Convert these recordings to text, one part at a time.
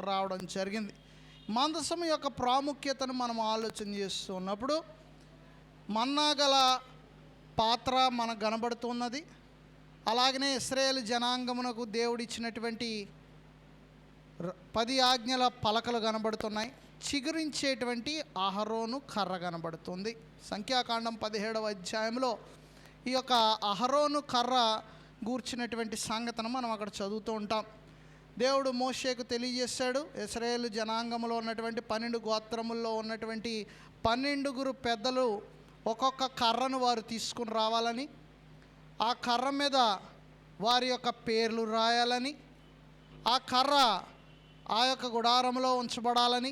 రావడం జరిగింది. మందసం యొక్క ప్రాముఖ్యతను మనం ఆలోచన చేస్తున్నప్పుడు మన్నా గల పాత్ర మనకు కనబడుతున్నది. అలాగనే ఇశ్రాయేలు జనాంగమునకు దేవుడిచ్చినటువంటి 10 ఆజ్ఞల పలకలు కనబడుతున్నాయి. చిగురించేటువంటి అహరోను కర్ర కనబడుతుంది. సంఖ్యాకాండం 17వ అధ్యాయంలో ఈ యొక్క అహరోను కర్ర గూర్చినటువంటి సంగతిని మనం అక్కడ చదువుతూ ఉంటాం. దేవుడు మోషేకు తెలియజేశాడు, ఇశ్రాయేలు జనాంగంలో ఉన్నటువంటి 12 గోత్రముల్లో ఉన్నటువంటి 12 పెద్దలు ఒక్కొక్క కర్రను వారు తీసుకుని రావాలని, ఆ కర్ర మీద వారి యొక్క పేర్లు రాయాలని, ఆ కర్ర ఆ యొక్క గుడారంలో ఉంచబడాలని,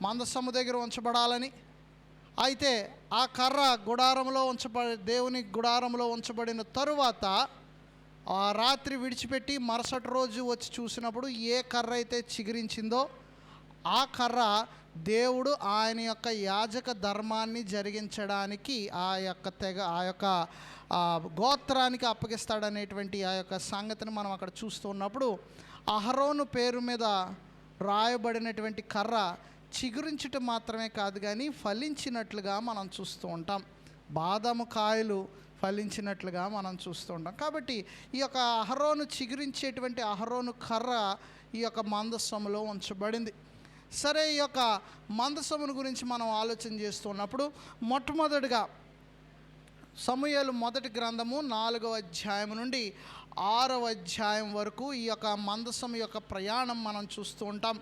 మందసము దగ్గర ఉంచబడాలని. అయితే ఆ కర్ర గుడారంలో దేవుని గుడారంలో ఉంచబడిన తరువాత ఆ రాత్రి విడిచిపెట్టి మరుసటి రోజు వచ్చి చూసినప్పుడు ఏ కర్ర అయితే చిగురించిందో ఆ కర్ర దేవుడు ఆయన యొక్క యాజక ధర్మాన్ని జరిగించడానికి ఆ యొక్క గోత్రానికి అప్పగిస్తాడనేటువంటి ఆ యొక్క సంగతిని మనం అక్కడ చూస్తూ ఉన్నప్పుడు అహరోను పేరు మీద రాయబడినటువంటి కర్ర చిగురించటం మాత్రమే కాదు కానీ ఫలించినట్లుగా మనం చూస్తూ ఉంటాం. బాదాము కాయలు ఫలించినట్లుగా మనం చూస్తూ ఉంటాం. కాబట్టి ఈ యొక్క అహరోను చిగురించేటువంటి అహరోను కర్ర ఈ యొక్క మందసములో ఉంచబడింది. సరే, ఈ యొక్క మందసమును గురించి మనం ఆలోచన చేస్తున్నప్పుడు మొట్టమొదటిగా సమూయేలు మొదటి గ్రంథము 4వ అధ్యాయం నుండి 6వ అధ్యాయం వరకు ఈ యొక్క మందసం యొక్క ప్రయాణం మనం చూస్తూ ఉంటాం.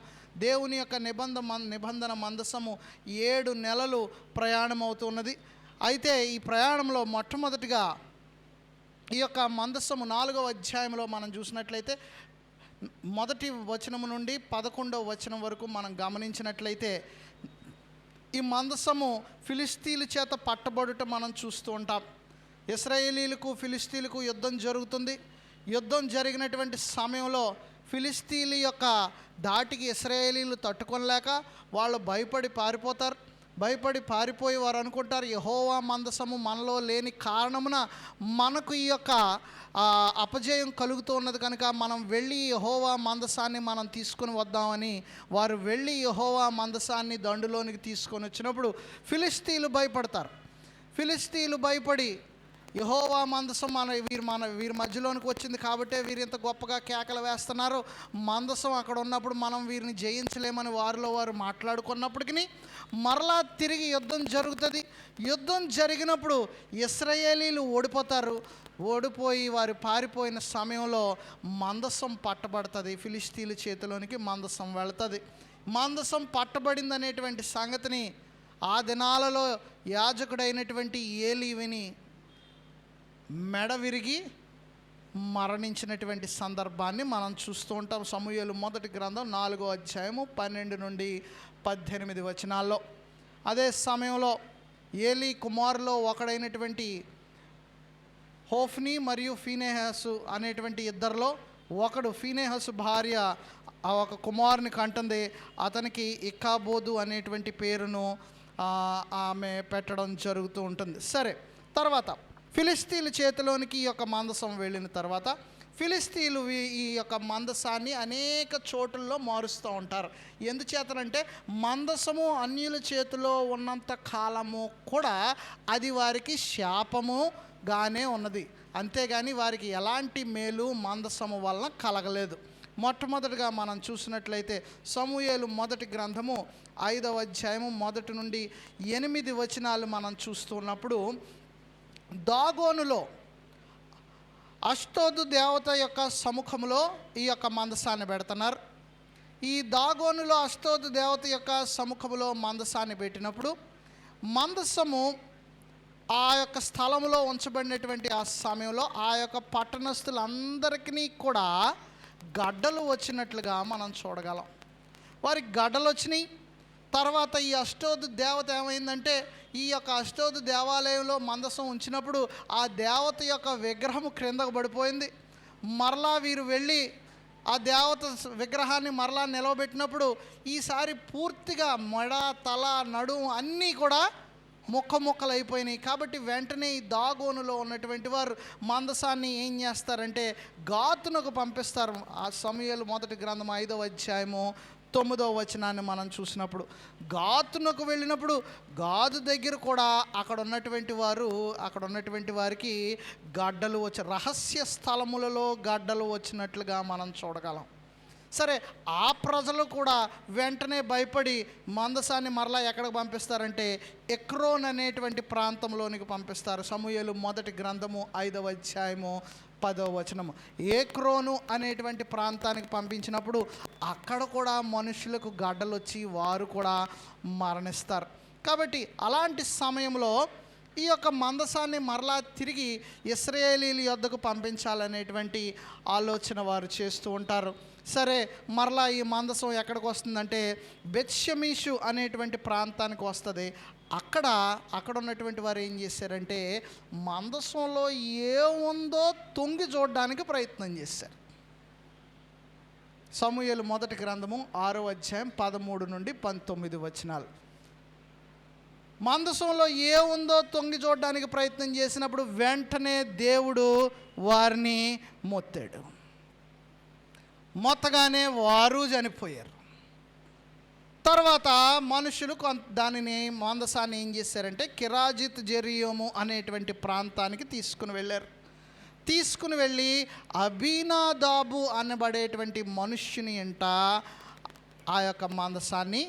దేవుని యొక్క నిబంధన మందసము 7 నెలలు ప్రయాణం అవుతున్నది. అయితే ఈ ప్రయాణంలో మొట్టమొదటిగా ఈ యొక్క మందసము 4వ అధ్యాయంలో మనం చూసినట్లయితే మొదటి వచనము నుండి 11వ వచనం వరకు మనం గమనించినట్లయితే ఈ మందసము ఫిలిస్తీన్ల చేత పట్టబడుట మనం చూస్తూ ఉంటాం. ఇశ్రాయేలీలకు ఫిలిస్తీన్లకు యుద్ధం జరుగుతుంది. యుద్ధం జరిగినటువంటి సమయంలో ఫిలిస్తీన్ల యొక్క దాటికి ఇశ్రాయేలీలు తట్టుకొనలేక వాళ్ళు భయపడి పారిపోయి వారు అనుకుంటారు, యెహోవా మందసము మనలో లేని కారణమున మనకు ఈ యొక్క అపజయం కలుగుతూ ఉన్నది కనుక మనం వెళ్ళి యెహోవా మందసాన్ని మనం తీసుకొని వద్దామని వారు వెళ్ళి యెహోవా మందసాన్ని దండులోనికి తీసుకొని వచ్చినప్పుడు ఫిలిస్తీన్లు భయపడతారు. ఫిలిస్తీన్లు భయపడి యెహోవా మందసం వీరి మధ్యలోనికి వచ్చింది కాబట్టే వీరు ఇంత గొప్పగా కేకలు వేస్తున్నారు, మందసం అక్కడ ఉన్నప్పుడు మనం వీరిని జయించలేమని వారిలో వారు మాట్లాడుకున్నప్పటికీ మరలా తిరిగి యుద్ధం జరుగుతుంది. యుద్ధం జరిగినప్పుడు ఇశ్రాయేలీలు ఓడిపోయి వారు పారిపోయిన సమయంలో మందసం పట్టబడుతుంది. ఫిలిస్తీన్ల చేతిలోనికి మందసం వెళుతుంది. మందసం పట్టబడింది అనేటువంటి సంగతిని ఆ దినాలలో యాజకుడైనటువంటి ఏలీ విని మెడ విరిగి మరణించినటువంటి సందర్భాన్ని మనం చూస్తూ ఉంటాం. సమూయేలు మొదటి గ్రంథం 4వ అధ్యాయము 12 నుండి 18 వచనాల్లో. అదే సమయంలో ఏలీ కుమారులో ఒకడైనటువంటి హోఫ్నీ మరియు ఫీనెహాసు అనేటువంటి ఇద్దరిలో ఒకడు, ఫీనెహాసు భార్య ఒక కుమారుని కంటుంది. అతనికి ఇక్కాబోదు అనేటువంటి పేరును ఆమె పెట్టడం జరుగుతూ ఉంటుంది. సరే, తర్వాత ఫిలిస్తీన్ల చేతిలోనికి ఈ యొక్క మందసం వెళ్ళిన తర్వాత ఫిలిస్తీన్లు ఈ యొక్క మందసాన్ని అనేక చోట్లలో మారుస్తూ ఉంటారు. ఎందుచేతనంటే మందసము అన్యుల చేతిలో ఉన్నంత కాలము కూడా అది వారికి శాపముగానే ఉన్నది. అంతేగాని వారికి ఎలాంటి మేలు మందసము వలన కలగలేదు. మొట్టమొదటిగా మనం చూసినట్లయితే సమూయేలు మొదటి గ్రంథము 5వ అధ్యాయము 1 నుండి 8 వచనాలు మనం చూస్తున్నప్పుడు దాగోనులో అష్టోదు దేవత యొక్క సముఖంలో ఈ యొక్క మందసాన్ని పెడుతున్నారు. ఈ దాగోనులో అష్టోదు దేవత యొక్క సముఖంలో మందసాన్ని పెట్టినప్పుడు మందసము ఆ యొక్క స్థలంలో ఉంచబడినటువంటి ఆ సమయంలో ఆ యొక్క పట్టణస్థులందరికీ కూడా గడ్డలు వచ్చినట్లుగా మనం చూడగలం. వారికి గడ్డలు వచ్చినాయి. తర్వాత ఈ అష్టోదు దేవత ఏమైందంటే ఈ యొక్క అష్టోదు దేవాలయంలో మందసం ఉంచినప్పుడు ఆ దేవత యొక్క విగ్రహము క్రిందకు పడిపోయింది. మరలా వీరు వెళ్ళి ఆ దేవత విగ్రహాన్ని మరలా నిలవబెట్టినప్పుడు ఈసారి పూర్తిగా మెడ, తల, నడుము అన్నీ కూడా ముక్కలు అయిపోయినాయి. కాబట్టి వెంటనే ఈ దాగోనులో ఉన్నటువంటి వారు మందసాన్ని ఏం చేస్తారంటే గాతునకు పంపిస్తారు. ఆ సమూయేలు మొదటి గ్రంథం 5వ అధ్యాయము 9వ వచనాన్ని మనం చూసినప్పుడు, గాతునకు వెళ్ళినప్పుడు గాదు దగ్గర కూడా అక్కడ ఉన్నటువంటి వారికి గడ్డలు వచ్చి రహస్య స్థలములలో గడ్డలు వచ్చినట్లుగా మనం చూడగలం. సరే, ఆ ప్రజలు కూడా వెంటనే భయపడి మందసాన్ని మరలా ఎక్కడికి పంపిస్తారంటే ఎక్రోన్ అనేటువంటి ప్రాంతంలోనికి పంపిస్తారు. సమూయేలు మొదటి గ్రంథము 5వ అధ్యాయము 10వ వచనము. ఏక్రోను అనేటువంటి ప్రాంతానికి పంపించినప్పుడు అక్కడ కూడా మనుషులకు గడ్డలు వచ్చి వారు కూడా మరణిస్తారు. కాబట్టి అలాంటి సమయంలో ఈ యొక్క మందసాన్ని మరలా తిరిగి ఇశ్రాయేలీల యొద్దకు పంపించాలనేటువంటి ఆలోచన వారు చేస్తూ ఉంటారు. సరే, మరలా ఈ మందసం ఎక్కడికి వస్తుందంటే బెత్షెమీషు అనేటువంటి ప్రాంతానికి వస్తుంది. అక్కడ ఉన్నటువంటి వారు ఏం చేశారంటే మందసంలో ఏముందో తొంగి చూడడానికి ప్రయత్నం చేశారు. సమూయేలు మొదటి గ్రంథము 6వ అధ్యాయం 13 నుండి 19 వచనాలు. మందసంలో ఏముందో తొంగి చూడడానికి ప్రయత్నం చేసినప్పుడు వెంటనే దేవుడు వారిని మొత్తాడు. మొత్తగానే వారు చనిపోయారు. తర్వాత మనుషులు దానిని మందసాన్ని ఏం చేశారంటే కిరాజిత్ జెరియోము అనేటువంటి ప్రాంతానికి తీసుకుని వెళ్ళి అబీనాదాబు అనబడేటువంటి మనుష్యుని ఇంట ఆ యొక్క మందసాన్ని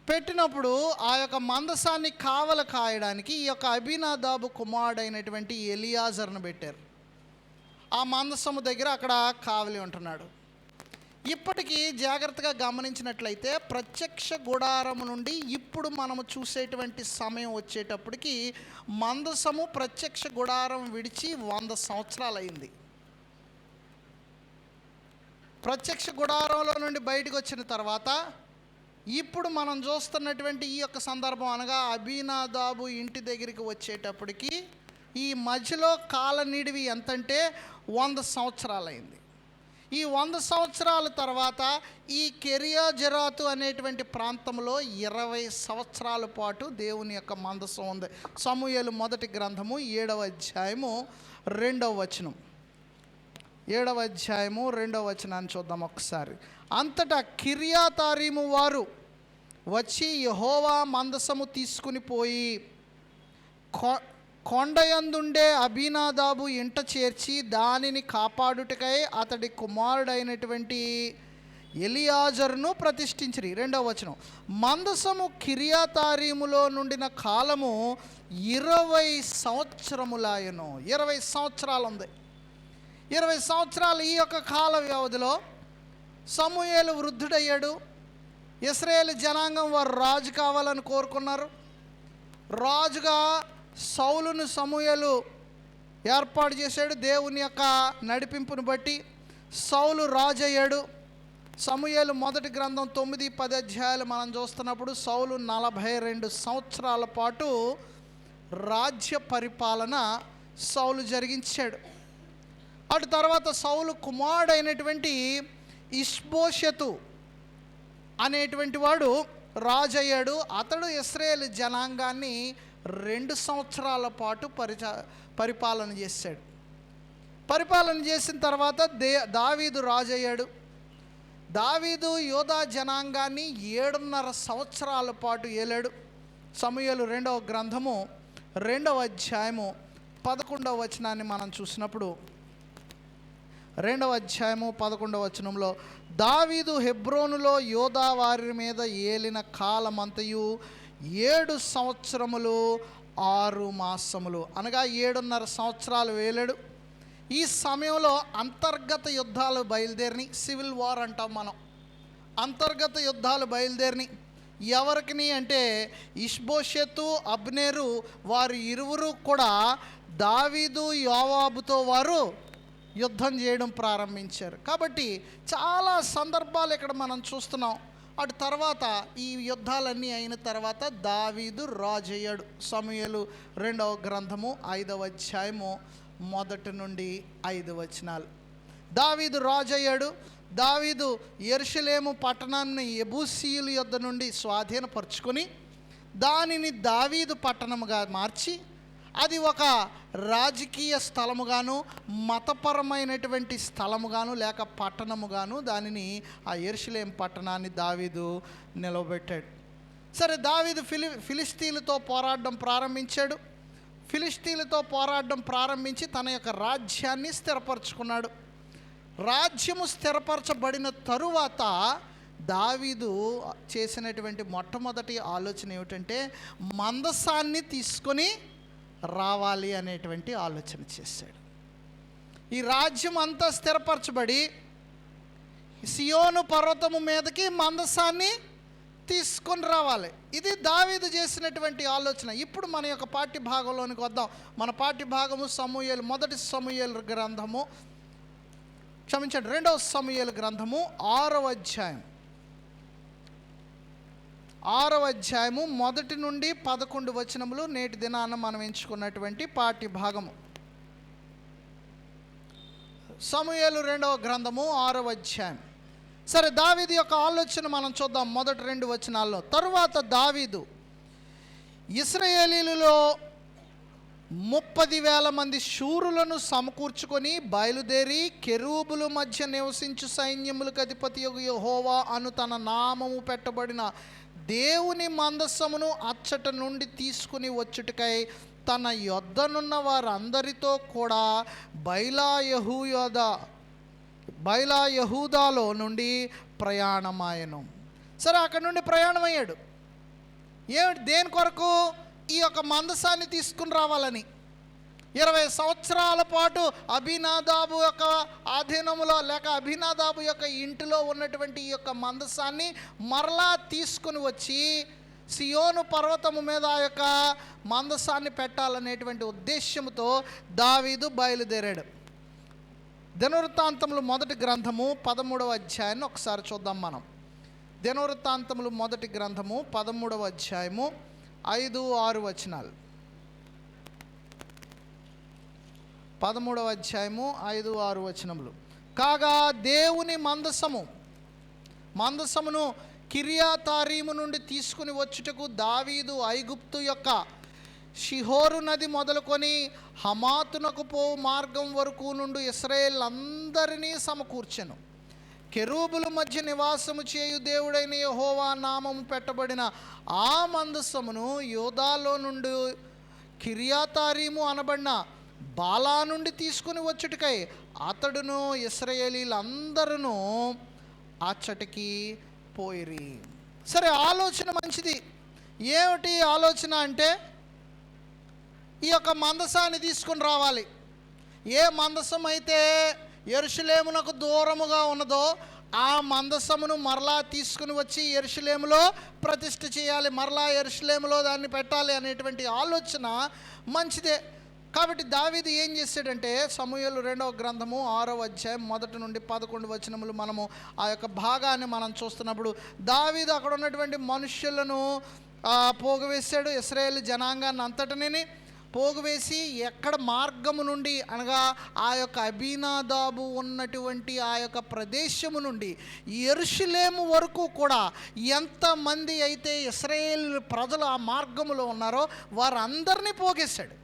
పెట్టినప్పుడు ఆ యొక్క మందసాన్ని కాయడానికి ఈ యొక్క అబీనాదాబు కుమారుడైనటువంటి ఎలియాజర్ను పెట్టారు. ఆ మందసము దగ్గర అక్కడ కావలి ఉంటున్నాడు. ఇప్పటికీ జాగ్రత్తగా గమనించినట్లయితే ప్రత్యక్ష గుడారము నుండి ఇప్పుడు మనము చూసేటువంటి సమయం వచ్చేటప్పటికి మందసము ప్రత్యక్ష గుడారం విడిచి 100 సంవత్సరాలు అయింది. ప్రత్యక్ష గుడారంలో నుండి బయటకు వచ్చిన తర్వాత ఇప్పుడు మనం చూస్తున్నటువంటి ఈ యొక్క సందర్భం అనగా అబీనాదాబు ఇంటి దగ్గరికి వచ్చేటప్పటికి ఈ మధ్యలో కాల నిడివి ఎంతంటే 100 సంవత్సరాలు అయింది. ఈ 100 సంవత్సరాల తర్వాత ఈ కెరియజరాతు అనేటువంటి ప్రాంతంలో 20 సంవత్సరాల పాటు దేవుని యొక్క మందసం ఉంది. సమూయేలు మొదటి గ్రంథము 7వ అధ్యాయము 2వ వచనం. 7వ అధ్యాయము 2వ వచనాన్ని చూద్దాం ఒకసారి. అంతటా కిర్యాతారీము వారు వచ్చి యెహోవా మందసము తీసుకుని పోయి కొండయందుండే అబీనాదాబు ఇంట చేర్చి దానిని కాపాడుటకై అతడి కుమారుడైనటువంటి ఎలియాజరును ప్రతిష్ఠించిరి. 2వ వచనం. మందసము కిర్యాతారీములో నుండిన కాలము 20 సంవత్సరములాయను. 20 సంవత్సరాలు ఉంది. 20 సంవత్సరాలు ఈ యొక్క కాల వ్యవధిలో సమూయేలు వృద్ధుడయ్యాడు. ఇశ్రాయేలు జనాంగం వారు రాజు కావాలని కోరుకున్నారు. రాజుగా సౌలును సమూయేలు ఏర్పాటు చేశాడు. దేవుని యొక్క నడిపింపును బట్టి సౌలు రాజు అయ్యాడు. సమూయేలు మొదటి గ్రంథం 9-10 అధ్యాయాలు మనం చూస్తున్నప్పుడు సౌలు 42 సంవత్సరాల పాటు రాజ్య పరిపాలన సౌలు జరిగించాడు. అటు తర్వాత సౌలు కుమారుడైనటువంటి ఇష్బోషెతు అనేటువంటి వాడు రాజు అయ్యాడు. అతడు ఇశ్రాయేలు జనాంగాన్ని 2 సంవత్సరాల పాటు పరిపాలన చేశాడు. పరిపాలన చేసిన తర్వాత దావీదు రాజు అయ్యాడు. దావీదు యోధా జనాంగాన్ని 7.5 సంవత్సరాల పాటు ఏలాడు. సమూయేలు 2వ గ్రంథము 2వ అధ్యాయము 11వ వచనాన్ని మనం చూసినప్పుడు 2వ అధ్యాయము 11వ వచనంలో దావీదు హెబ్రోనులో యోధా వారి మీద ఏలిన కాలమంతయు 7 సంవత్సరములు 6 మాసములు అనగా 7.5 సంవత్సరాలు వేలాడు. ఈ సమయంలో అంతర్గత యుద్ధాలు బయలుదేరినాయి. సివిల్ వార్ అంటాం మనం. అంతర్గత యుద్ధాలు బయలుదేరినాయి. ఎవరికి అంటే ఇష్బోషెతు అబ్నేరు వారు ఇరువురు కూడా దావీదు యోవాబుతో వారు యుద్ధం చేయడం ప్రారంభించారు. కాబట్టి చాలా సందర్భాలు ఇక్కడ మనం చూస్తున్నాం. అటు తర్వాత ఈ యుద్ధాలన్నీ అయిన తర్వాత దావీదు రాజు అయ్యాడు. సమూయేలు 2వ గ్రంథము 5వ అధ్యాయము 1 నుండి 5 వచనాలు. దావీదు రాజు అయ్యాడు. దావీదు యెరూషలేము పట్టణాన్ని యెబూసీయుల యొద్ద నుండి స్వాధీనపరుచుకొని దానిని దావీదు పట్టణముగా మార్చి అది ఒక రాజకీయ స్థలముగాను మతపరమైనటువంటి స్థలముగాను లేక పట్టణముగాను దానిని ఆ యెరూషలేము పట్టణాన్ని దావీదు నిలవబెట్టాడు. సరే, దావీదు ఫిలిష్తీయులతో పోరాడడం ప్రారంభించాడు. ఫిలిష్తీయులతో పోరాడడం ప్రారంభించి తన యొక్క రాజ్యాన్ని స్థిరపరచుకున్నాడు. రాజ్యము స్థిరపరచబడిన తరువాత దావీదు చేసినటువంటి మొట్టమొదటి ఆలోచన ఏమిటంటే మందసాన్ని తీసుకొని రావాలి అనేటువంటి ఆలోచన చేశాడు. ఈ రాజ్యం అంతా స్థిరపరచబడి సియోను పర్వతము మీదకి మందసాన్ని తీసుకొని రావాలి. ఇది దావీదు చేసినటువంటి ఆలోచన. ఇప్పుడు మన యొక్క పాఠ్య భాగంలోనికి వద్దాం. మన పాఠ్య భాగము సమూయేలు, మొదటి సమూయేలు గ్రంథము, క్షమించండి, 2వ సమూయేలు గ్రంథము 6వ అధ్యాయం 6వ అధ్యాయము 1 నుండి 11 వచనములు నేటి దినాన మనం ఎంచుకున్నటువంటి పాఠ్య భాగము. సమూయేలు 2వ గ్రంథము 6వ అధ్యాయం. సరే, దావీదు యొక్క ఆలోచన మనం చూద్దాం. మొదటి 2 వచనాల్లో, తరువాత దావీదు ఇశ్రాయేలీయులలో 30,000 మంది శూరులను సమకూర్చుకొని బయలుదేరి కెరూబుల మధ్య నివసించు సైన్యములకు అధిపతి యెహోవా అను తన నామము పెట్టబడిన దేవుని మందసమును అచ్చట నుండి తీసుకుని వచ్చుటకై తన యొద్దనున్న వారందరితో కూడా బయలా యహూదాలో నుండి ప్రయాణమాయను. సరే, అక్కడ నుండి ప్రయాణమయ్యాడు. ఏమిటి, దేని కొరకు? ఈ యొక్క మందసాన్ని తీసుకుని రావాలని. 20 సంవత్సరాల పాటు అభినాదాబు యొక్క ఆధీనములో లేక అభినాదాబు యొక్క ఇంటిలో ఉన్నటువంటి ఈ యొక్క మందసాన్ని మరలా తీసుకుని వచ్చి సియోను పర్వతము మీద ఆ యొక్క మందసాన్ని పెట్టాలనేటువంటి ఉద్దేశంతో దావీదు బయలుదేరాడు. దినవృత్తాంతములు మొదటి గ్రంథము 13వ అధ్యాయాన్ని ఒకసారి చూద్దాం మనం. దినవృత్తాంతములు మొదటి గ్రంథము 13వ అధ్యాయము 5-6 వచనాలు. 13వ అధ్యాయము 5-6 వచనములు. కాగా దేవుని మందసమును కిర్యాతారీము నుండి తీసుకుని వచ్చుటకు దావీదు ఐగుప్తు యొక్క షిహోరు నది మొదలుకొని హమాతునకు పోవు మార్గం వరకు నుండి ఇశ్రాయేల్ అందరినీ సమకూర్చెను. కెరూబుల మధ్య నివాసము చేయు దేవుడైన యెహోవా నామము పెట్టబడిన ఆ మందసమును యోదాలో నుండి కిర్యాతారీము అనబడిన బాలా నుండి తీసుకుని వచ్చుటకై అతడును ఇశ్రాయేలీలందరూ అచ్చటికి పోయిరి. సరే, ఆలోచన మంచిది. ఏమిటి ఆలోచన అంటే ఈ యొక్క మందసాన్ని తీసుకుని రావాలి. ఏ మందసం అయితే యెరూషలేమునకు దూరముగా ఉన్నదో ఆ మందసమును మరలా తీసుకుని వచ్చి యెరూషలేములో ప్రతిష్ఠ చేయాలి, మరలా యెరూషలేములో దాన్ని పెట్టాలి అనేటువంటి ఆలోచన మంచిదే. కాబట్టి దావీదు ఏం చేశాడంటే సమూయేలు 2వ గ్రంథము 6వ అధ్యాయం 1 నుండి 11 వచనములు మనము ఆ యొక్క భాగాన్ని మనం చూస్తున్నప్పుడు దావీదు అక్కడ ఉన్నటువంటి మనుష్యులను పోగువేశాడు. ఇశ్రాయేలు జనాంగాన్ని అంతటిని పోగువేసి ఎక్కడ మార్గము నుండి అనగా ఆ యొక్క అబీనాదాబు ఉన్నటువంటి ఆ యొక్క ప్రదేశము నుండి యెరూషలేము వరకు కూడా ఎంతమంది అయితే ఇశ్రాయేల్ ప్రజలు ఆ మార్గములో ఉన్నారో వారందరినీ పోగేశాడు.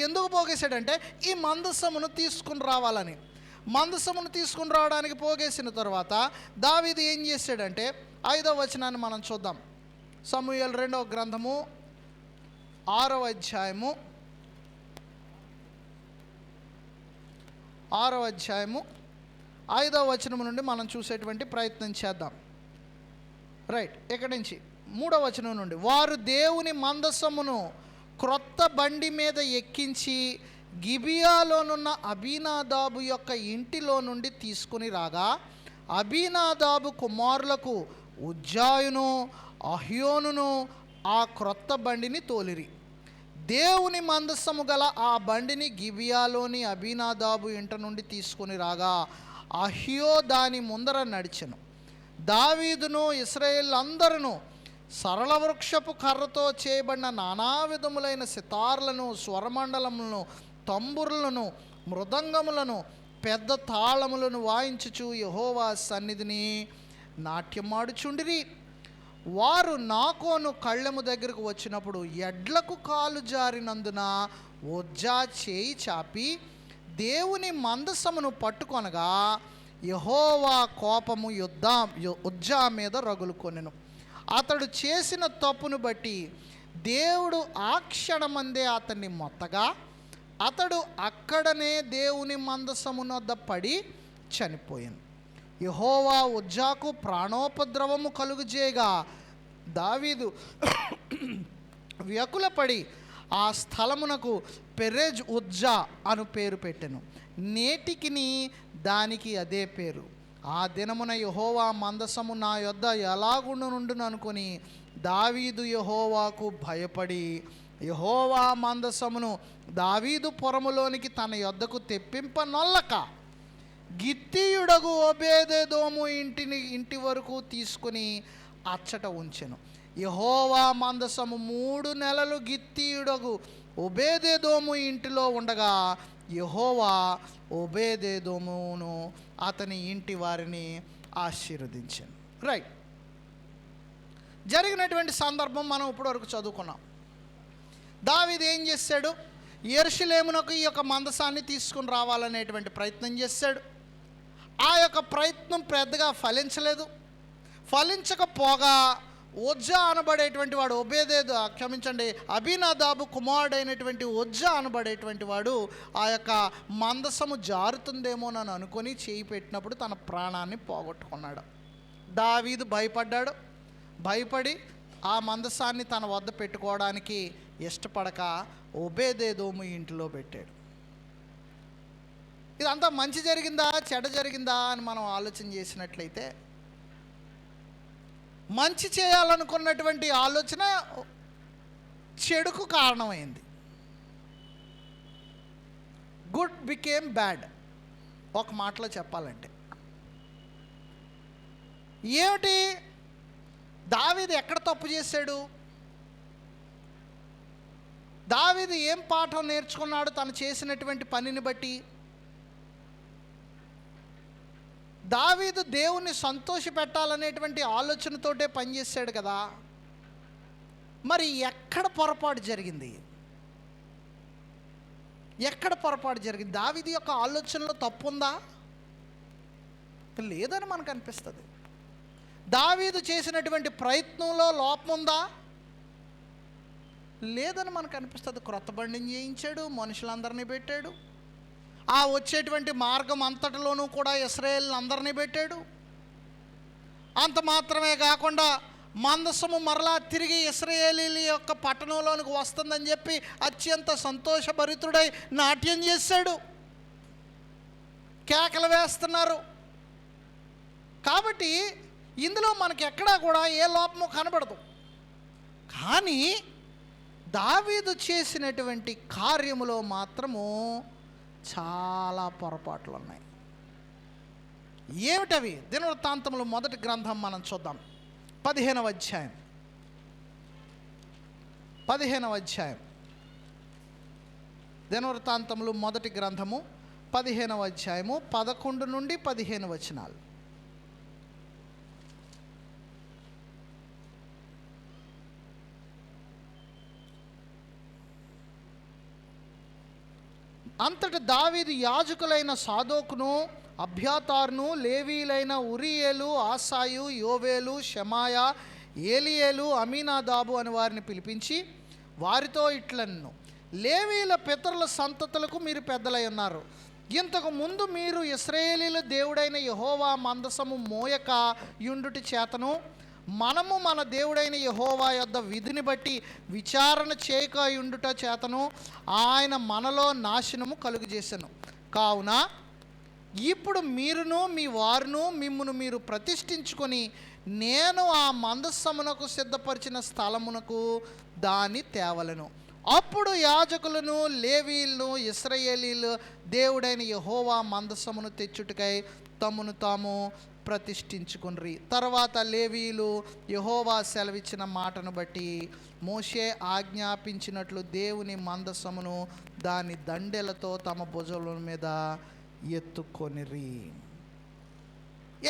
ఎందుకు పోగేశాడంటే ఈ మందసమును తీసుకుని రావాలని. మందసమును తీసుకుని రావడానికి పోగేసిన తర్వాత దావీదు ఏం చేశాడంటే 5వ వచనాన్ని మనం చూద్దాం. సమూయేలు 2వ గ్రంథము 6వ అధ్యాయము 5వ వచనం నుండి మనం చూసేటువంటి ప్రయత్నం చేద్దాం. రైట్, ఇక్కడి నుంచి 3వ వచనం నుండి, వారు దేవుని మందసమును క్రొత్త బండి మీద ఎక్కించి గిబియాలోనున్న అబీనాదాబు యొక్క ఇంటిలో నుండి తీసుకుని రాగా అబీనాదాబు కుమారులకు ఉజ్జాయును అహ్యోనును ఆ క్రొత్త బండిని తోలిరి. దేవుని మందసము గల ఆ బండిని గిబియాలోని అబీనాదాబు ఇంట నుండి తీసుకుని రాగా అహ్యో దాని ముందర నడిచెను. దావీదును ఇశ్రాయేల్ అందరూ సరళ వృక్షపు కర్రతో చేయబడిన నానా విధములైన సితార్లను, స్వరమండలములను, తంబురులను, మృదంగములను, పెద్ద తాళములను వాయించుచు యెహోవా సన్నిధిని నాట్యమాడుచుండిరి. వారు నాకోను కళ్ళెము దగ్గరకు వచ్చినప్పుడు ఎడ్లకు కాలు జారినందున ఉజ్జా చేయి చాపి దేవుని మందసమును పట్టుకొనగా యెహోవా కోపము ఉజ్జా మీద రగులుకొనెను. అతడు చేసిన తప్పును బట్టి దేవుడు ఆ క్షణమందే అతన్ని మొత్తగా అతడు అక్కడనే దేవుని మందసమునొద్ద పడి చనిపోయాను. యెహోవా ఉజ్జాకు ప్రాణోపద్రవము కలుగజేయగా దావీదు వ్యకులపడి ఆ స్థలమునకు పెరెజ్ ఉజ్జా అను పేరు పెట్టెను. నేటికిని దానికి అదే పేరు. ఆ దినమున యెహోవా మందసము నా యొద్ద ఎలాగుండును అనుకొని దావీదు యెహోవాకు భయపడి యెహోవా మందసమును దావీదు పురములోనికి తన యొద్దకు తెప్పింపనొల్లక గిత్తీయుడగు ఓబేదెదోము ఇంటి వరకు తీసుకుని అచ్చట ఉంచెను. యెహోవా మందసము 3 నెలలు గిత్తీయుడగు ఓబేదెదోము ఇంటిలో ఉండగా యెహోవా ఓబేదెదోమును అతని ఇంటి వారిని ఆశీర్వదించాను. రైట్, జరిగినటువంటి సందర్భం మనం ఇప్పటివరకు చదువుకున్నాం. దావీదు ఏం చేశాడు? యెరూషలేమునకు ఈ యొక్క మందసాన్ని తీసుకుని రావాలనేటువంటి ప్రయత్నం చేశాడు. ఆ యొక్క ప్రయత్నం పెద్దగా ఫలించలేదు. ఫలించకపోగా ఉజ్జా అనబడేటువంటి వాడు అబీనాదాబు కుమారుడైనటువంటి ఉజ్జా అనబడేటువంటి వాడు ఆ యొక్క మందసము జారుతుందేమోనని అనుకొని చేయి పెట్టినప్పుడు తన ప్రాణాన్ని పోగొట్టుకున్నాడు. దావీదు భయపడి ఆ మందసాన్ని తన వద్ద పెట్టుకోవడానికి ఇష్టపడక ఓబేదెదోము ఇంటిలో పెట్టాడు. ఇదంతా మంచి జరిగిందా చెడ్డ జరిగిందా అని మనం ఆలోచన చేసినట్లయితే మంచి చేయాలనుకున్నటువంటి ఆలోచన చెడుకు కారణమైంది. Good became bad. ఒక మాటలో చెప్పాలంటే ఏమిటి? దావీదు ఎక్కడ తప్పు చేశాడు? దావీదు ఏం పాఠం నేర్చుకున్నాడు తను చేసినటువంటి పనిని బట్టి? దావీదు దేవుణ్ణి సంతోషపెట్టాలనేటువంటి ఆలోచనతోటే పనిచేశాడు కదా. మరి ఎక్కడ పొరపాటు జరిగింది? దావీదు యొక్క ఆలోచనలో తప్పు ఉందా? లేదని మనకు అనిపిస్తుంది. దావీదు చేసినటువంటి ప్రయత్నంలో లోపం ఉందా? లేదని మనకు అనిపిస్తుంది. క్రొత్త బండిని చేయించాడు, మనుషులందరినీ పెట్టాడు, ఆ వచ్చేటువంటి మార్గం అంతటిలోనూ కూడా ఇశ్రాయేలుని అందరినీ పెట్టాడు. అంత మాత్రమే కాకుండా మందసము మరలా తిరిగి ఇశ్రాయేలీల యొక్క పట్టణంలోనికి వస్తుందని చెప్పి అత్యంత సంతోషభరితుడై నాట్యం చేశాడు. కేకలు వేస్తున్నారు. కాబట్టి ఇందులో మనకి ఎక్కడా కూడా ఏ లోపము కనబడదు. కానీ దావీదు చేసినటువంటి కార్యములో మాత్రము చాలా పొరపాట్లు ఉన్నాయి. ఏమిటవి? దినవృత్తాంతములు మొదటి గ్రంథం మనం చూద్దాం. 15వ అధ్యాయం. దినవృత్తాంతములు మొదటి గ్రంథము 15వ అధ్యాయము 11 నుండి 15 వచనాలు. అంతట దావీదు యాజకులైన సాదోకును అబ్యాతారును లేవీలైన ఉరియేలు ఆసాయు యోవేలు షమాయా ఏలియేలు అమీనాదాబు అని వారిని పిలిపించి వారితో ఇట్లన్ను, లేవీల పితరుల సంతతులకు మీరు పెద్దలై ఉన్నారు. ఇంతకు ముందు మీరు ఇశ్రాయేలీల దేవుడైన యెహోవా మందసము మోయక యుండుటి చేతను మనము మన దేవుడైన యెహోవా యొద్ద విధిని బట్టి విచారణ చేయక యుండుట చేతను ఆయన మనలో నాశనము కలుగజేసెను. కావున ఇప్పుడు మీరును మీ వారును మిమ్మును మీరు ప్రతిష్ఠించుకొని నేను ఆ మందసమునకు సిద్ధపరిచిన స్థలమునకు దాన్ని తేవలను. అప్పుడు యాజకులను లేవీలను ఇశ్రాయేలీలు దేవుడైన యెహోవా మందసమును తెచ్చుటకై తమను తాము ప్రతిష్ఠించుకుని తర్వాత లేవీలు యెహోవా సెలవిచ్చిన మాటను బట్టి మోషే ఆజ్ఞాపించినట్లు దేవుని మందసమును దాని దండెలతో తమ భుజముల మీద ఎత్తుకొనిరి.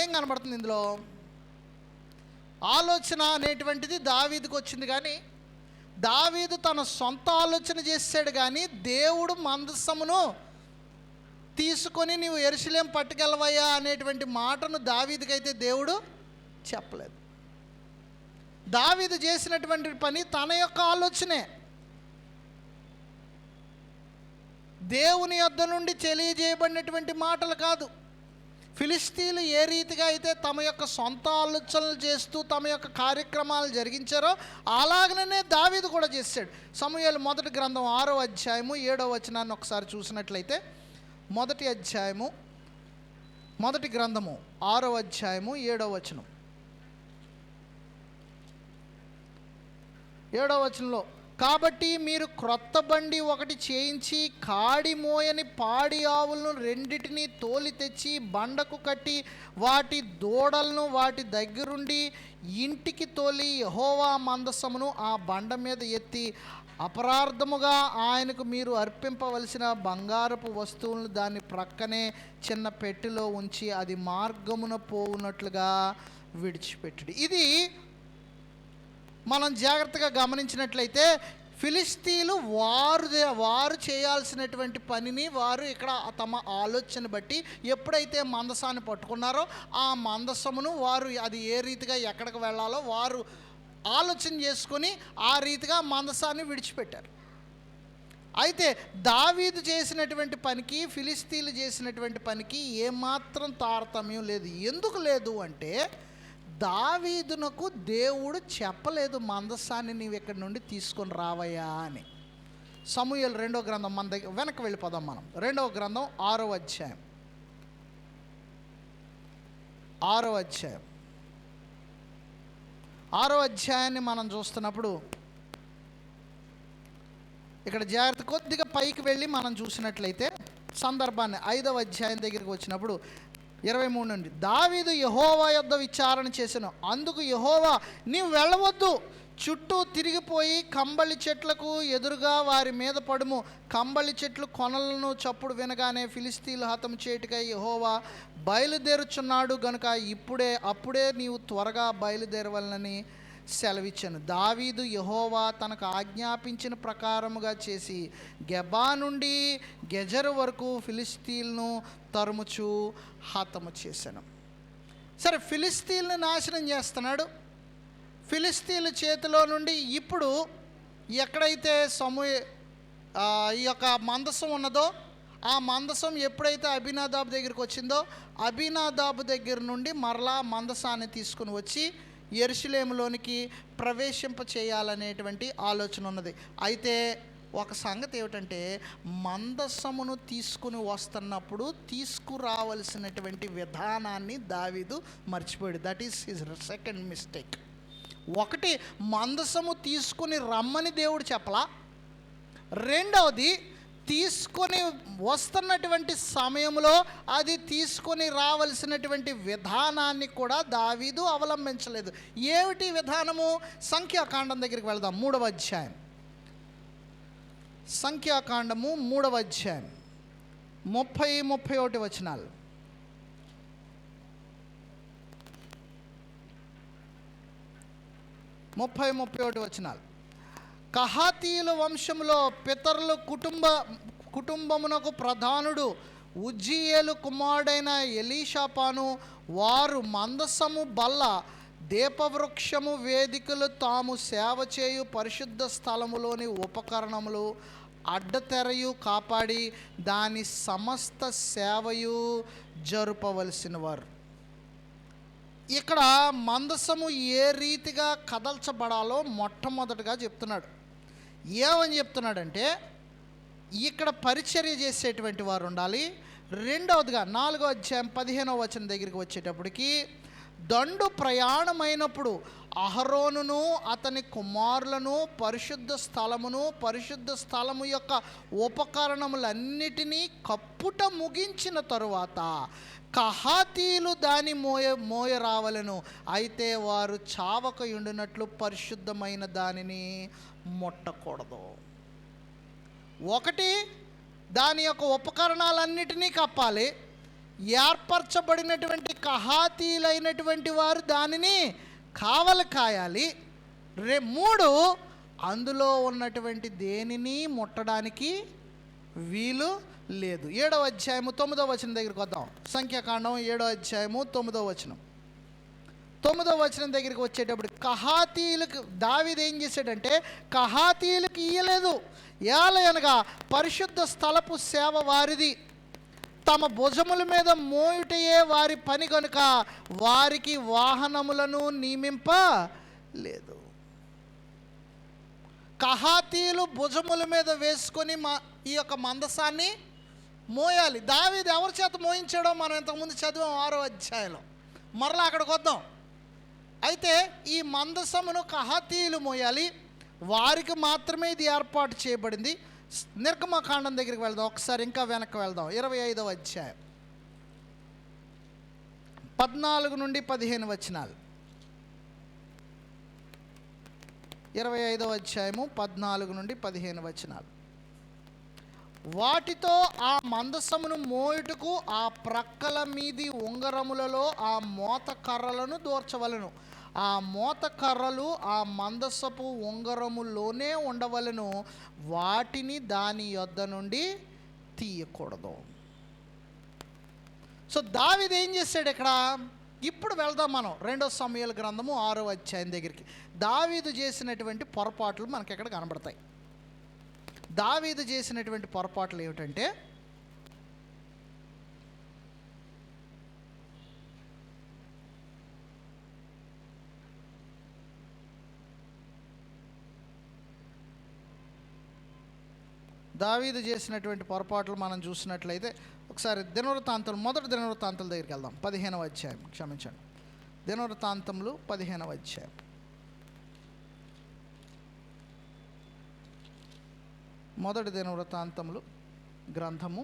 ఏం కనబడుతుంది ఇందులో? ఆలోచన అనేటువంటిది దావీదుకు వచ్చింది, కానీ దావీదు తన సొంత ఆలోచన చేశాడు, కానీ దేవుడు మందసమును తీసుకొని నీవు యెరూషలేము పట్టుకెళ్ళవయ్యా అనేటువంటి మాటను దావీదుకైతే దేవుడు చెప్పలేదు. దావీదు చేసినటువంటి పని తన యొక్క ఆలోచనే. దేవుని యొద్ద నుండి తెలియజేయబడినటువంటి మాటలు కాదు. ఫిలిష్తీయులు ఏ రీతిగా అయితే తమ యొక్క సొంత ఆలోచనలు చేస్తూ తమ యొక్క కార్యక్రమాలు జరిగించారో అలాగనే దావీదు కూడా చేశాడు. సమూయేలు మొదటి గ్రంథం 6వ అధ్యాయము 7వ వచనాన్ని ఒకసారి చూసినట్లయితే, మొదటి గ్రంథము 6వ అధ్యాయము 7వ వచనం. 7వ వచనంలో, కాబట్టి మీరు క్రొత్త బండి ఒకటి చేయించి కాడి మోయని పాడి ఆవులను రెండిటిని తోలి తెచ్చి బండకు కట్టి వాటి దూడలను వాటి దగ్గరుండి ఇంటికి తోలి యెహోవా మందసమును ఆ బండ మీద ఎత్తి అపరార్థముగా ఆయనకు మీరు అర్పింపవలసిన బంగారపు వస్తువులను దాని ప్రక్కనే చిన్న పెట్టెలో ఉంచి అది మార్గమున పోవునట్లుగా విడిచిపెట్టుడి. ఇది మనం జాగ్రత్తగా గమనించినట్లయితే ఫిలిష్తీయులు వారు చేయాల్సినటువంటి పనిని వారు ఇక్కడ తమ ఆలోచన బట్టి ఎప్పుడైతే మందసాన్ని పట్టుకున్నారో ఆ మందసమును వారు అది ఏ రీతిగా ఎక్కడికి వెళ్ళాలో వారు ఆలోచన చేసుకొని ఆ రీతిగా మందసాన్ని విడిచిపెట్టారు. అయితే దావీదు చేసినటువంటి పనికి ఫిలిష్తీయులు చేసినటువంటి పనికి ఏమాత్రం తారతమ్యం లేదు. ఎందుకు లేదు అంటే దావీదునకు దేవుడు చెప్పలేదు మందసాన్ని నీవు ఇక్కడి నుండి తీసుకొని రావయ్యా అని. సమూయేలు 2వ గ్రంథం, మన దగ్గర వెనక్కి వెళ్ళిపోదాం మనం. 2వ గ్రంథం 6వ అధ్యాయం 6వ అధ్యాయాన్ని మనం చూస్తున్నప్పుడు ఇక్కడ జాగ్రత్త కొద్దిగా పైకి వెళ్ళి మనం చూసినట్లయితే సందర్భాన్ని 5వ అధ్యాయం దగ్గరికి వచ్చినప్పుడు 23 నుండి, దావీదు యెహోవా యొద్ద విచారణ చేసెను. అందుకు యెహోవా, నీవు వెళ్ళవద్దు, చుట్టూ తిరిగిపోయి కంబళి చెట్లకు ఎదురుగా వారి మీద పడుము. కంబళి చెట్లు కొనలను చప్పుడు వినగానే ఫిలిష్తీయులు హతము చేయుటకై యెహోవా బయలుదేరుచున్నాడు గనుక అప్పుడే నీవు త్వరగా బయలుదేరవలనని సెలవిచ్చాను. దావీదు యెహోవా తనకు ఆజ్ఞాపించిన ప్రకారముగా చేసి గెబా నుండి గెజరు వరకు ఫిలిష్తీయులను తరుముచు హతము చేశాను. సరే, ఫిలిష్తీయులను నాశనం చేస్తున్నాడు. ఫిలిష్తీయుల చేతిలో నుండి ఇప్పుడు ఎక్కడైతే ఈ యొక్క మందసం ఉన్నదో ఆ మందసం ఎప్పుడైతే అబీనాదాబు దగ్గరికి వచ్చిందో అబీనాదాబు దగ్గర నుండి మరలా మందసాన్ని తీసుకుని వచ్చి యెరూషలేములోనికి ప్రవేశింప చేయాలనేటువంటి ఆలోచన ఉన్నది. అయితే ఒక సంగతి ఏమిటంటే మందసమును తీసుకుని వస్తున్నప్పుడు తీసుకురావలసినటువంటి విధానాన్ని దావీదు మర్చిపోయాడు. That is his second mistake. ఒకటి, మందసము తీసుకుని రమ్మని దేవుడు చెప్పలా. రెండవది, తీసుకొని వస్తున్నటువంటి సమయంలో అది తీసుకొని రావలసినటువంటి విధానాన్ని కూడా దావీదు అవలంబించలేదు. ఏమిటి విధానము? సంఖ్యాకాండం దగ్గరికి వెళ్దాం. 3వ అధ్యాయం, సంఖ్యాకాండము 3వ అధ్యాయం 30-31 వచనాలు. 30-31 వచనాలు. కహాతీయుల వంశంలో పితరుల కుటుంబమునకు ప్రధానుడు ఉజ్జీయేలు కుమారుడైన ఎలీషాపాను వారు మందసము బల్ల దీపవృక్షము వేదికలు తాము సేవ చేయు పరిశుద్ధ స్థలములోని ఉపకరణములు అడ్డతెరయు కాపాడి దాని సమస్త సేవయు జరుపవలసిన వారు. ఇక్కడ మందసము ఏ రీతిగా కదల్చబడాలో మొట్టమొదటిగా చెప్తున్నాడు. ఏమని చెప్తున్నాడంటే ఇక్కడ పరిచర్య చేసేటువంటి వారు ఉండాలి. రెండవదిగా 4వ అధ్యాయం 15వ వచనం దగ్గరికి వచ్చేటప్పటికి, దండు ప్రయాణమైనప్పుడు అహరోనును అతని కుమారులను పరిశుద్ధ స్థలము యొక్క ఉపకరణములన్నిటినీ కప్పుట ముగించిన తరువాత కహాతీయులు దాని మోయ రావలను. అయితే వారు చావకయుండినట్లు పరిశుద్ధమైన దానిని ముట్టకూడదు. ఒకటి, దాని యొక్క ఉపకరణాలన్నిటినీ కప్పాలి. ఏర్పరచబడినటువంటి కహాతీలైనటువంటి వారు దానిని కావలి కాయాలి. 3 అందులో ఉన్నటువంటి దేనిని ముట్టడానికి వీలు లేదు. 7వ అధ్యాయము 9వ వచనం దగ్గరికి వద్దాం. సంఖ్యాకాండం 7వ అధ్యాయము 9వ వచనం. 9వ వచనం దగ్గరికి వచ్చేటప్పుడు కహాతీలకు దావీదు ఏం చేశాడంటే కహాతీలకు ఇయ్యలేదు. ఏలయనగా పరిశుద్ధ స్థలపు సేవ వారిది, తమ భుజముల మీద మోయుటయే వారి పని కనుక వారికి వాహనములను నియమింపలేదు. కహాతీలు భుజముల మీద వేసుకొని ఈ యొక్క మందసాన్ని మోయాలి. దావీదు ఎవరి చేత మోయించాడో మనం ఇంతకుముందు చదివాం 6వ అధ్యాయంలో. మరలా అక్కడికి వద్దాం. అయితే ఈ మందసమును కహాతీయులు మోయాలి, వారికి మాత్రమే ఇది ఏర్పాటు చేయబడింది. నిర్గమకాండం దగ్గరికి వెళ్దాం, ఒకసారి ఇంకా వెనక్కి వెళ్దాం. 25వ అధ్యాయం 14 నుండి 15 వచనాలు. 25వ అధ్యాయము 14 నుండి 15 వచనాలు. వాటితో ఆ మందసమును మోయుటకు ఆ ప్రక్కల మీది ఉంగరములలో ఆ మోత కర్రలను దూర్చవలను. ఆ మోత కర్రలు ఆ మందసపు ఉంగరములోనే ఉండవలను, వాటిని దాని యొద్ద నుండి తీయకూడదు. సో దావీదు ఏం చేశాడు ఇక్కడ? ఇప్పుడు వెళ్దాం మనం 2వ సమూయేలు గ్రంథము 6వ అధ్యాయం దగ్గరికి. దావీదు చేసినటువంటి పొరపాట్లు మనకి ఇక్కడ కనబడతాయి. దావీదు చేసినటువంటి పొరపాట్లు ఏమిటంటే, దావీదు చేసినటువంటి పొరపాట్లు మనం చూసినట్లయితే ఒకసారి మొదటి దినవృత్తాంతాల దగ్గరికి వెళ్దాం. 15వ అధ్యాయం, క్షమించండి, దినవృత్తాంతములు 15వ అధ్యాయం. మొదటి దినవృత్తాంతములు గ్రంథము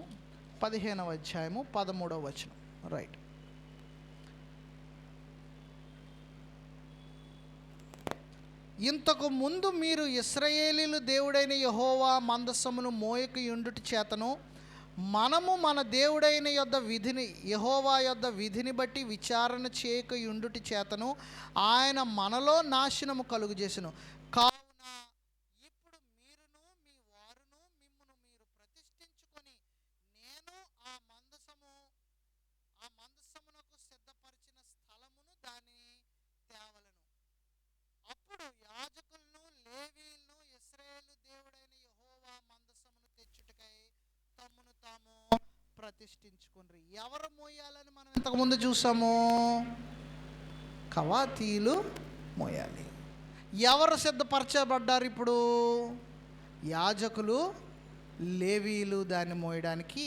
15వ అధ్యాయము 13వ వచనం. రైట్. ఇంతకు ముందు మీరు ఇశ్రాయేలీలు దేవుడైన యెహోవా మందసమును మోయక యుండుటి చేతను మనము మన దేవుడైన యెహోవా యొద్ద విధిని బట్టి విచారణ చేయక యుండుటి చేతను ఆయన మనలో నాశనము కలుగు చేసెను. కావున ఇప్పుడు మీరును మీ వారును మిమ్మును మీరు ప్రతిష్ఠించుకొని నేను ఆ మందసమునకు సిద్ధపరిచిన స్థలమును దానిని తేవలను. అప్పుడు యాజకులను లేవీయులను ఇశ్రాయేలు దేవుడైన యెహోవా మందసమును తెచ్చుటకై తమ్మును తాము ప్రతిష్ఠించుకుని. ఎవరు మోయాలని మనం ఇంతకుముందు చూసాము? కహాతీయులు మోయాలి. ఎవరు సిద్ధపరచబడ్డారు ఇప్పుడు? యాజకులు, లేవీయులు దాన్ని మోయడానికి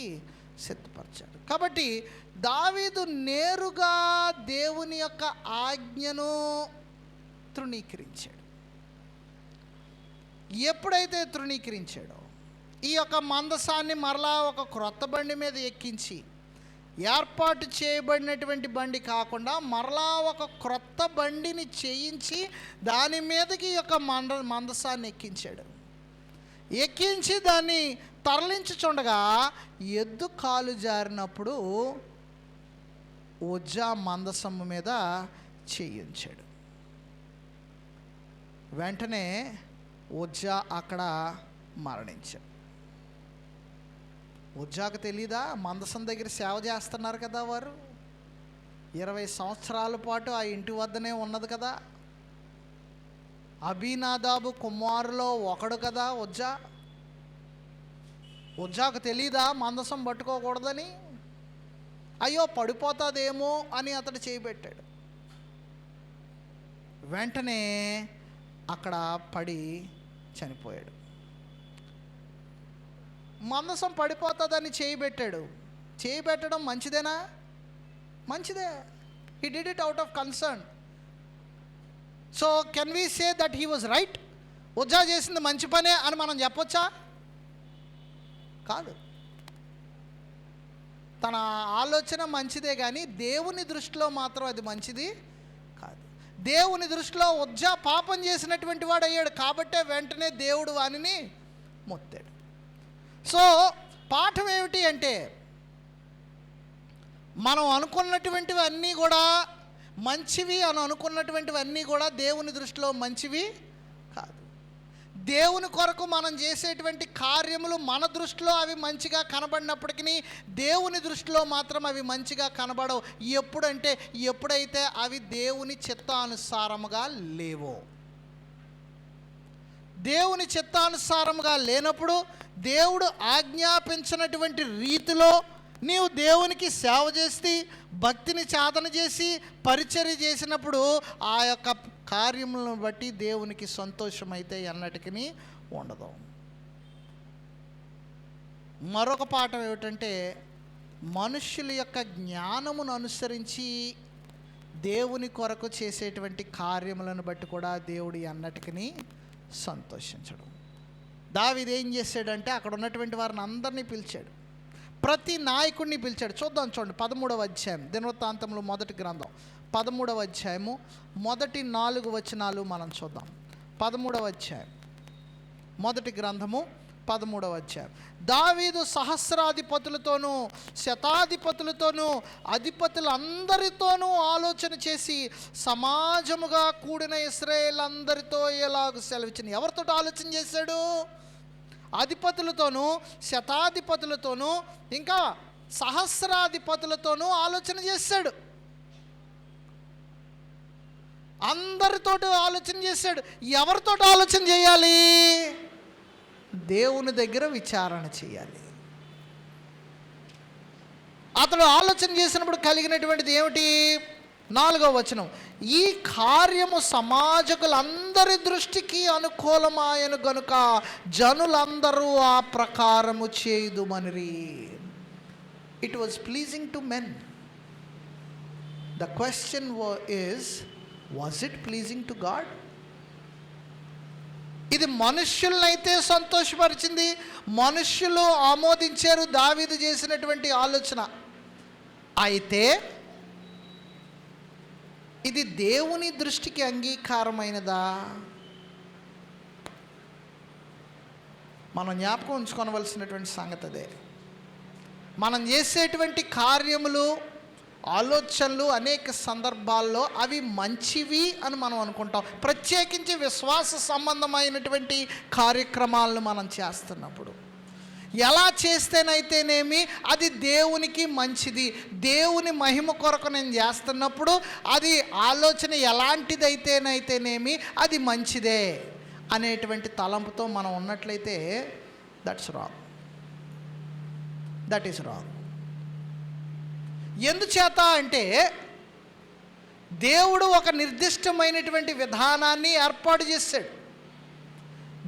సిద్ధపరచాడు. కాబట్టి దావీదు నేరుగా దేవుని యొక్క ఆజ్ఞను తృణీకరించాడు. ఎప్పుడైతే తృణీకరించాడో ఈ యొక్క మందసాన్ని మరలా ఒక క్రొత్త బండి మీద ఎక్కించి, ఏర్పాటు చేయబడినటువంటి బండి కాకుండా మరలా ఒక క్రొత్త బండిని చేయించి దాని మీదకి ఈ యొక్క మందసాన్ని ఎక్కించి దాన్ని తరలించుచుండగా ఎద్దు కాలు జారినప్పుడు ఉజ్జా మందసము మీద చేయించాడు. వెంటనే ఉజ్జా అక్కడ మరణించాడు. ఉజ్జాకు తెలీదా? మందసం దగ్గర సేవ చేస్తున్నారు కదా వారు. 20 సంవత్సరాల పాటు ఆ ఇంటి వద్దనే ఉన్నది కదా. అబీనాదాబు కుమారులో ఒకడు కదా ఉజ్జా. ఉజ్జాకు తెలీదా మందసం పట్టుకోకూడదని? అయ్యో పడిపోతుందేమో అని అతడు చేయబెట్టాడు. వెంటనే అక్కడ పడి చనిపోయాడు. మందసం పడిపోతుందని చేయబెట్టడం మంచిదేనా? మంచిదే. He did it out of concern. So can we say that he was right? Uzzah చేసింది మంచి పనే అని మనం చెప్పొచ్చా? కాదు. తన ఆలోచన మంచిదే కానీ దేవుని దృష్టిలో మాత్రం అది మంచిది కాదు. దేవుని దృష్టిలో ఉజ్జా పాపం చేసినటువంటి వాడు అయ్యాడు కాబట్టే వెంటనే దేవుడు వానిని మొత్తాడు. సో పాఠం ఏమిటి అంటే, మనం అనుకున్నటువంటివి అన్నీ కూడా మంచివి అని అనుకున్నటువంటివన్నీ కూడా దేవుని దృష్టిలో మంచివి కాదు. దేవుని కొరకు మనం చేసేటువంటి కార్యములు మన దృష్టిలో అవి మంచిగా కనబడినప్పటికీ దేవుని దృష్టిలో మాత్రం అవి మంచిగా కనబడవు. ఎప్పుడైతే అవి దేవుని చిత్తానుసారముగా లేవో. దేవుని చిత్తానుసారముగా లేనప్పుడు, దేవుడు ఆజ్ఞాపించినటువంటి రీతిలో నీవు దేవునికి సేవ చేసి, భక్తిని సాధన చేసి, పరిచర్య చేసినప్పుడు ఆ యొక్క కార్యములను బట్టి దేవునికి సంతోషమైతే ఎన్నటికీ ఉండదు. మరొక పాఠం ఏమిటంటే, మనుష్యుల యొక్క జ్ఞానమును అనుసరించి దేవుని కొరకు చేసేటువంటి కార్యములను బట్టి కూడా దేవుడు ఎన్నటికీ సంతోషించడు. దావీదు ఏం చేశాడంటే, అక్కడ ఉన్నటువంటి వారిని అందరినీ పిలిచాడు, ప్రతి నాయకుడిని పిలిచాడు. చూడండి 13వ అధ్యాయం, దినవృత్తాంతములు మొదటి గ్రంథం 13వ అధ్యాయము మొదటి 4 వచనాలు మనం చూద్దాం. 13వ అధ్యాయం మొదటి గ్రంథము 13వ అధ్యాయం. దావీదు సహస్రాధిపతులతోనూ శతాధిపతులతోనూ అధిపతులందరితోనూ ఆలోచన చేసి సమాజముగా కూడిన ఇశ్రాయేలందరితో ఎలాగూ సెలవిచ్చిన. ఎవరితో ఆలోచన చేశాడు? అధిపతులతోనూ శతాధిపతులతోనూ ఇంకా సహస్రాధిపతులతోనూ ఆలోచన చేశాడు. అందరితోటి ఆలోచన చేశాడు. ఎవరితో ఆలోచన చేయాలి? దేవుని దగ్గర విచారణ చేయాలి. అతడు ఆలోచన చేసినప్పుడు కలిగినటువంటిది ఏమిటి? 4వ వచనం, ఈ కార్యము సమాజకులందరి దృష్టికి అనుకూలమాయను గనుక జనులందరూ ఆ ప్రకారము చేయుదుమనిరి. It was pleasing to men. The question is, was it pleasing to God? ఇది మనుష్యులనైతే సంతోషపరిచింది, మనుష్యులు ఆమోదించారు దావీదు చేసినటువంటి ఆలోచన. అయితే ఇది దేవుని దృష్టికి అంగీకారమైనదా? మనం జ్ఞాపకం ఉంచుకోవలసినటువంటి సంగతి అదే. మనం చేసేటువంటి కార్యములు, ఆలోచనలు అనేక సందర్భాల్లో అవి మంచివి అని మనం అనుకుంటాం. ప్రత్యేకించి విశ్వాస సంబంధమైనటువంటి కార్యక్రమాలను మనం చేస్తున్నప్పుడు ఎలా చేస్తేనైతేనేమి అది దేవునికి మంచిది, దేవుని మహిమ కొరకు నేను చేస్తున్నప్పుడు అది ఆలోచన ఎలాంటిదైతేనైతేనేమి అది మంచిదే అనేటువంటి తలంపుతో మనం ఉన్నట్లయితే దట్ ఈస్ రాంగ్. ఎందుచేత అంటే దేవుడు ఒక నిర్దిష్టమైనటువంటి విధానాన్ని ఏర్పాటు చేశాడు.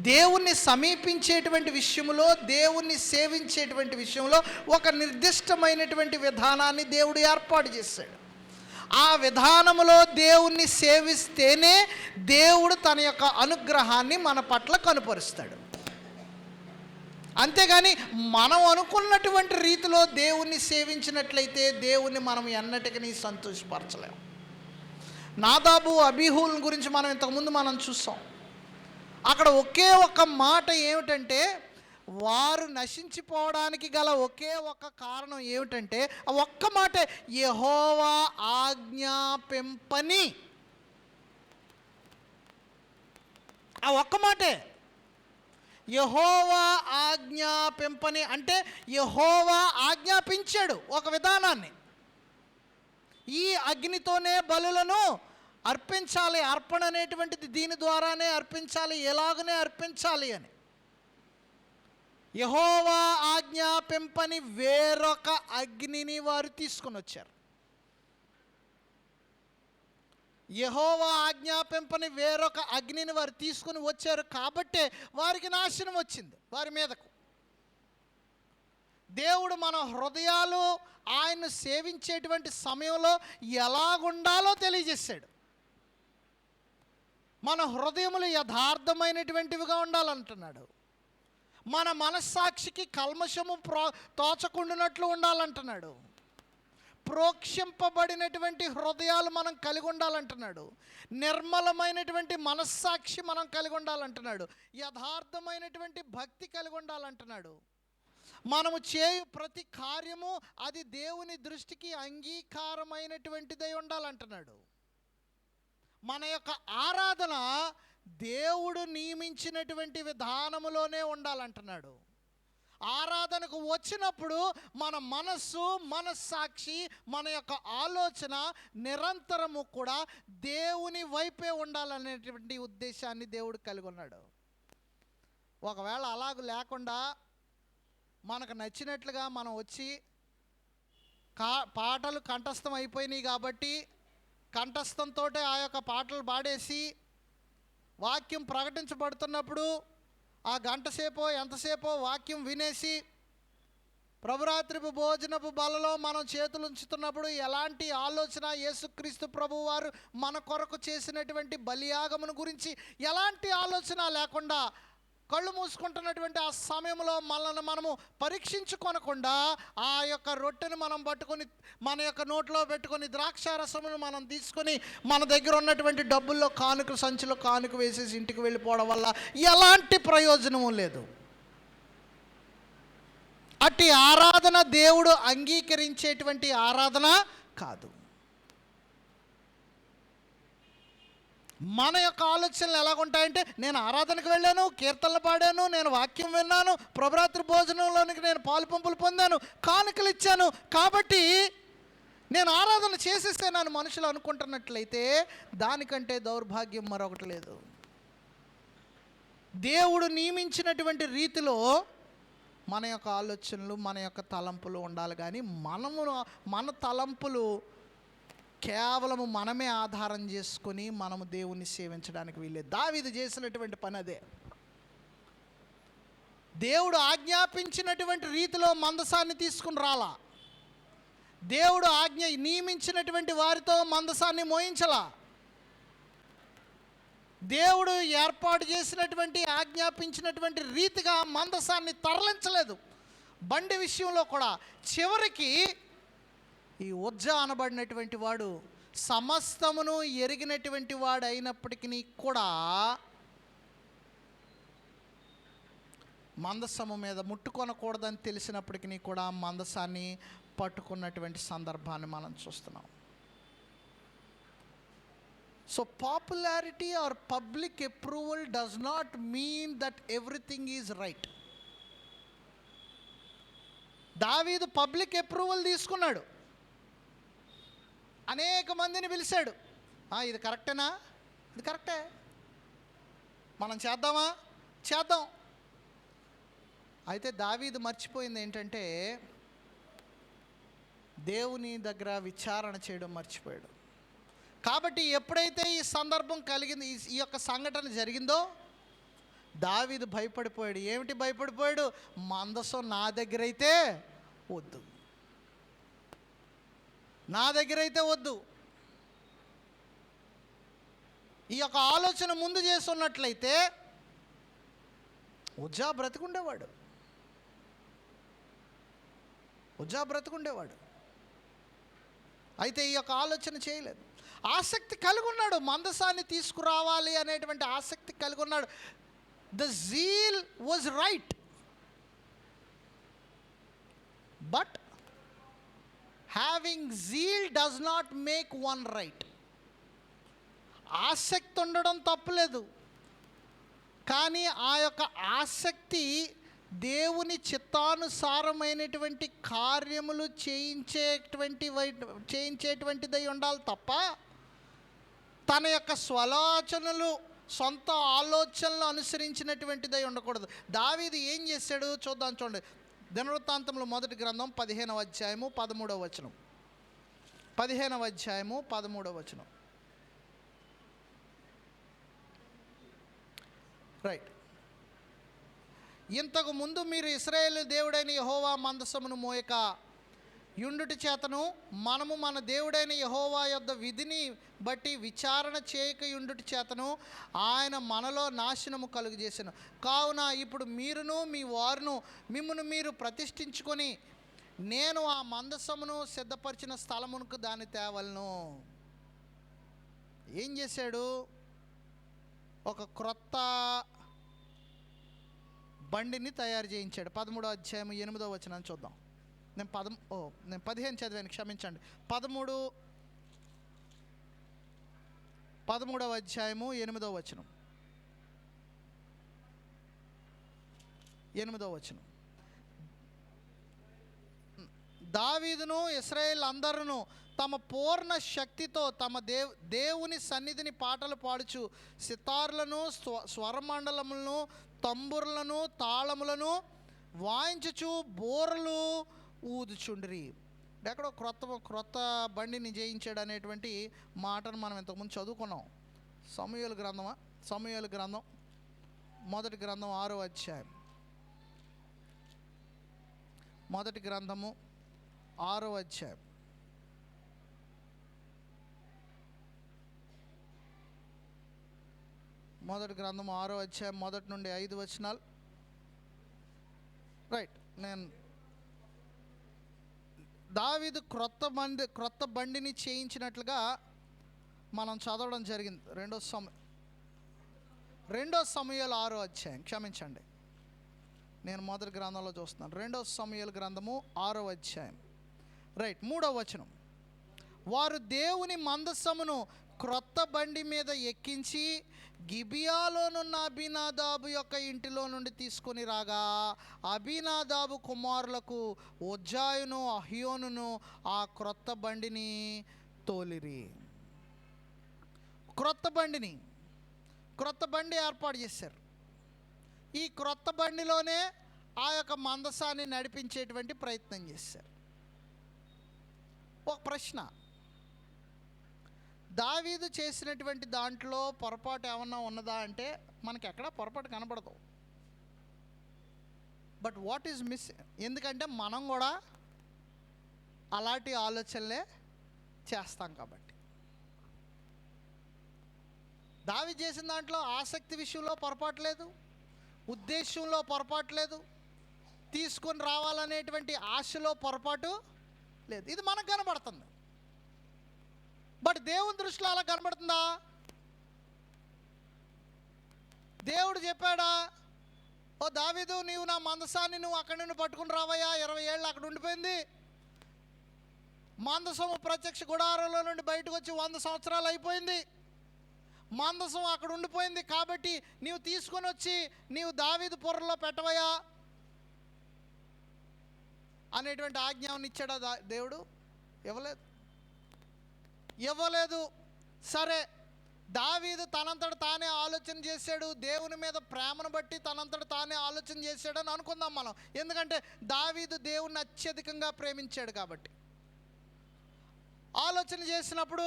దేవుణ్ణి సమీపించేటువంటి విషయంలో, దేవుణ్ణి సేవించేటువంటి విషయంలో ఒక నిర్దిష్టమైనటువంటి విధానాన్ని దేవుడు ఏర్పాటు చేశాడు. ఆ విధానములో దేవుణ్ణి సేవిస్తేనే దేవుడు తన యొక్క అనుగ్రహాన్ని మన పట్ల కనుపరుస్తాడు. అంతేగాని మనం అనుకున్నటువంటి రీతిలో దేవుణ్ణి సేవించినట్లయితే దేవుణ్ణి మనం ఎన్నటికీ సంతోషపరచలేము. నాదాబు అబీహూల గురించి మనం ఇంతకుముందు మనం చూసాం. అక్కడ ఒకే ఒక మాట ఏమిటంటే, వారు నశించిపోవడానికి గల ఒకే ఒక కారణం ఏమిటంటే ఆ ఒక్క మాటే, యెహోవా ఆజ్ఞాపింపని. ఆ ఒక్క మాటే, యెహోవా ఆజ్ఞాపింపని. అంటే యెహోవా ఆజ్ఞాపించాడు ఒక విధానాన్ని, ఈ అగ్నితోనే బలులను అర్పించాలి, అర్పణ అనేటువంటిది దీని ద్వారానే అర్పించాలి, ఎలాగనే అర్పించాలి అని. యెహోవా ఆజ్ఞాపింపని వేరొక అగ్నిని వారు తీసుకొని వచ్చారు. యెహోవా ఆజ్ఞాపింపని వేరొక అగ్నిని వారు తీసుకుని వచ్చారు కాబట్టే వారికి నాశనం వచ్చింది వారి మీదకు. దేవుడు మన హృదయాలు ఆయన్ను సేవించేటువంటి సమయంలో ఎలాగుండాలో తెలియజేశాడు. మన హృదయములు యథార్థమైనటువంటివిగా ఉండాలంటున్నాడు. మన మనస్సాక్షికి కల్మషము తోచకుండానట్లు ఉండాలంటున్నాడు. ప్రోక్షింపబడినటువంటి హృదయాలు మనం కలిగి ఉండాలంటున్నాడు. నిర్మలమైనటువంటి మనస్సాక్షి మనం కలిగి ఉండాలంటున్నాడు. యథార్థమైనటువంటి భక్తి కలిగి ఉండాలంటున్నాడు. మనము చేయు ప్రతి కార్యము అది దేవుని దృష్టికి అంగీకారమైనటువంటిదై ఉండాలంటున్నాడు. మన యొక్క ఆరాధన దేవుడు నియమించినటువంటి విధానములోనే ఉండాలంటున్నాడు. ఆరాధనకు వచ్చినప్పుడు మన మనస్సు, మనస్సాక్షి, మన యొక్క ఆలోచన నిరంతరము కూడా దేవుని వైపే ఉండాలనేటువంటి ఉద్దేశాన్ని దేవుడు కలిగి ఉన్నాడు. ఒకవేళ అలాగ లేకుండా మనకు నచ్చినట్లుగా మనం వచ్చి పాటలు కంఠస్థం అయిపోయినాయి కాబట్టి కంఠస్థంతో ఆ యొక్క పాటలు పాడేసి వాక్యం ప్రకటించబడుతున్నప్పుడు ఆ గంట సేపో ఎంతసేపో వాక్యం వినేసి ప్రభురాత్రి భోజనపు బలలో మనం చేతులు ఉంచుతున్నప్పుడు ఎలాంటి ఆలోచన, యేసుక్రీస్తు ప్రభువు వారు మన కొరకు చేసినటువంటి బలియాగమును గురించి ఎలాంటి ఆలోచన లేకుండా కళ్ళు మూసుకుంటున్నటువంటి ఆ సమయంలో మనల్ని మనము పరీక్షించుకొనకుండా ఆ యొక్క రొట్టెను మనం పట్టుకొని మన యొక్క నోట్లో పెట్టుకొని ద్రాక్షారసమును మనం తీసుకొని మన దగ్గర ఉన్నటువంటి డబ్బుల్లో కానుక సంచిలో కానుక వేసేసి ఇంటికి వెళ్ళిపోవడం వల్ల ఎలాంటి ప్రయోజనము లేదు. అట్టి ఆరాధన దేవుడు అంగీకరించేటువంటి ఆరాధన కాదు. మన యొక్క ఆలోచనలు ఎలాగుంటాయంటే, నేను ఆరాధనకు వెళ్ళాను, కీర్తనలు పాడాను, నేను వాక్యం విన్నాను, ప్రభురాత్రి భోజనంలోనికి నేను పాలు పంపులు పొందాను, కానుకలు ఇచ్చాను, కాబట్టి నేను ఆరాధన చేసేసానని మనుషులు అనుకుంటున్నట్లయితే దానికంటే దౌర్భాగ్యం మరొకటి లేదు. దేవుడు నియమించినటువంటి రీతిలో మన యొక్క ఆలోచనలు, మన యొక్క తలంపులు ఉండాలి. కానీ మన తలంపులు కేవలము మనమే ఆధారం చేసుకొని మనము దేవుణ్ణి సేవించడానికి వీల్లేదు. దావీదు చేసినటువంటి పని అదే. దేవుడు ఆజ్ఞాపించినటువంటి రీతిలో మందసాన్ని తీసుకుని రాలా. దేవుడు నియమించినటువంటి వారితో మందసాన్ని మోయించలా. దేవుడు ఏర్పాటు చేసినటువంటి ఆజ్ఞాపించినటువంటి రీతిగా మందసాన్ని తరలించలేదు. బండి విషయంలో కూడా చివరికి ఈ ఉజ్జా అనబడినటువంటి వాడు సమస్తమును ఎరిగినటువంటి వాడు అయినప్పటికీ కూడా మందసము మీద ముట్టుకొనకూడదని తెలిసినప్పటికీ కూడా మందసాన్ని పట్టుకున్నటువంటి సందర్భాన్ని మనం చూస్తున్నాం. So popularity or public approval does not mean that everything is right. దావీదు పబ్లిక్ అప్రూవల్ తీసుకున్నాడు, అనేక మందిని పిలిచాడు. ఇది కరెక్టేనా? ఇది కరెక్టే, మనం చేద్దామా? చేద్దాం. అయితే దావీదు మర్చిపోయింది ఏంటంటే, దేవుని దగ్గర విచారణ చేయడం మర్చిపోయాడు. కాబట్టి ఎప్పుడైతే ఈ సందర్భం కలిగింది, ఈ యొక్క సంఘటన జరిగిందో దావీదు భయపడిపోయాడు. ఏమిటి భయపడిపోయాడు? మందసం నా దగ్గర అయితే వద్దు, నా దగ్గర అయితే వద్దు. ఈ యొక్క ఆలోచన ముందు చేస్తున్నట్లయితే ఉజ్జా బ్రతికుండేవాడు. అయితే ఈ యొక్క ఆలోచన చేయలేదు. ఆసక్తి కలిగి ఉన్నాడు, మందసాన్ని తీసుకురావాలి అనేటువంటి ఆసక్తి కలిగి ఉన్నాడు. The zeal was right, but having zeal does not make one right. ఆసక్తి ఉండడం తప్పులేదు, కానీ ఆ యొక్క ఆసక్తి దేవుని చిత్తానుసారమైనటువంటి కార్యములు చేయించేటువంటిదై ఉండాలి తప్ప తన యొక్క స్వలోచనలు, సొంత ఆలోచనలు అనుసరించినటువంటిదై ఉండకూడదు. దావీదు ఏం చేశాడు చూద్దాం. చూడండి, దినవృత్తాంతములు మొదటి గ్రంథం 15వ అధ్యాయము 13వ వచనం. 15వ అధ్యాయము 13వ వచనం. రైట్. ఇంతకు ముందు మీరు ఇశ్రాయేలు దేవుడైన యెహోవా మందసమును మోయక యుండుటి చేతను మనము మన దేవుడైన యెహోవా యొద్ద విధిని బట్టి విచారణ చేయక యుండుటి చేతను ఆయన మనలో నాశనము కలుగజేసెను. కావున ఇప్పుడు మీరును మీ వారును మిమ్మును మీరు ప్రతిష్ఠించుకొని నేను ఆ మందసమును సిద్ధపరిచిన స్థలమునకు దాన్ని తేవలను. ఏం చేశాడు? ఒక క్రొత్త బండిని తయారు చేయించాడు. 13వ అధ్యాయం 8వ వచనాన్ని చూద్దాం. నేను 15 చదివాను, క్షమించండి. 13వ అధ్యాయము 8వ వచనం. 8వ వచనం. దావీదును ఇశ్రాయేల్ అందరూ తమ పూర్ణ శక్తితో తమ దేవుని సన్నిధిని పాటలు పాడుచు సితార్లను, స్వరమండలములను, తంబుర్లను, తాళములను వాయించుచు బోరలు ఊదుచుండ్రి. ఎక్కడో క్రొత్త బండిని జయించాడు అనేటువంటి మాటను మనం ఇంతకుముందు చదువుకున్నాం. సమూయేలు గ్రంథం మొదటి గ్రంథం 6వ అధ్యాయం. మొదటి గ్రంథము 6వ అధ్యాయం. మొదటి గ్రంథము 6వ అధ్యాయం మొదటి నుండి 5 వచనాలు. రైట్. నేను దావీదు క్రొత్త బండిని చేయించినట్లుగా మనం చదవడం జరిగింది. రెండో సమూయేలు 6వ అధ్యాయం. క్షమించండి, నేను మొదటి గ్రంథంలో చూస్తున్నాను. 2వ సమూయేలు గ్రంథము 6వ అధ్యాయం. రైట్. 3వ వచనం. వారు దేవుని మందసమును క్రొత్త బండి మీద ఎక్కించి గిబియాలోనున్న అబీనాదాబు యొక్క ఇంటిలో నుండి తీసుకొని రాగా అబీనాదాబు కుమారులకు ఉజ్జాయును అహియోనును ఆ క్రొత్త బండిని తోలిరి. క్రొత్త బండి ఏర్పాటు చేశారు. ఈ క్రొత్త బండిలోనే ఆ యొక్క మందసాన్ని నడిపించేటువంటి ప్రయత్నం చేశారు. ఒక ప్రశ్న, దావీదు చేసినటువంటి దాంట్లో పొరపాటు ఏమన్నా ఉన్నదా అంటే మనకి ఎక్కడా పొరపాటు కనబడదు. But what is miss? ఎందుకంటే మనం కూడా అలాంటి ఆలోచనలే చేస్తాం కాబట్టి. దావీదు చేసిన దాంట్లో ఆసక్తి విషయంలో పొరపాటు లేదు, ఉద్దేశంలో పొరపాటు లేదు, తీసుకొని రావాలనేటువంటి ఆశలో పొరపాటు లేదు. ఇది మనకు కనబడుతుంది. బట్ దేవుని దృష్టిలో అలా కనబడుతుందా? దేవుడు చెప్పాడా, ఓ దావీదు నీవు నా మందసాన్ని నువ్వు అక్కడి నుండి పట్టుకుని రావయ్యా, 20 ఏళ్ళు అక్కడ ఉండిపోయింది, మందసము ప్రత్యక్ష గుడారంలో నుండి బయటకు వచ్చి 100 సంవత్సరాలు అయిపోయింది, మందసం అక్కడ ఉండిపోయింది, కాబట్టి నీవు తీసుకొని వచ్చి నీవు దావీదు పుర్రలో పెట్టవయ్యా అనేటువంటి ఆజ్ఞాన్ని ఇచ్చాడా దేవుడు? ఇవ్వలేదు. సరే, దావీదు తనంతట తానే ఆలోచన చేశాడు, దేవుని మీద ప్రేమను బట్టి తనంతట తానే ఆలోచన చేశాడని అనుకుందాం మనం. ఎందుకంటే దావీదు దేవుణ్ణి అత్యధికంగా ప్రేమించాడు కాబట్టి. ఆలోచన చేసినప్పుడు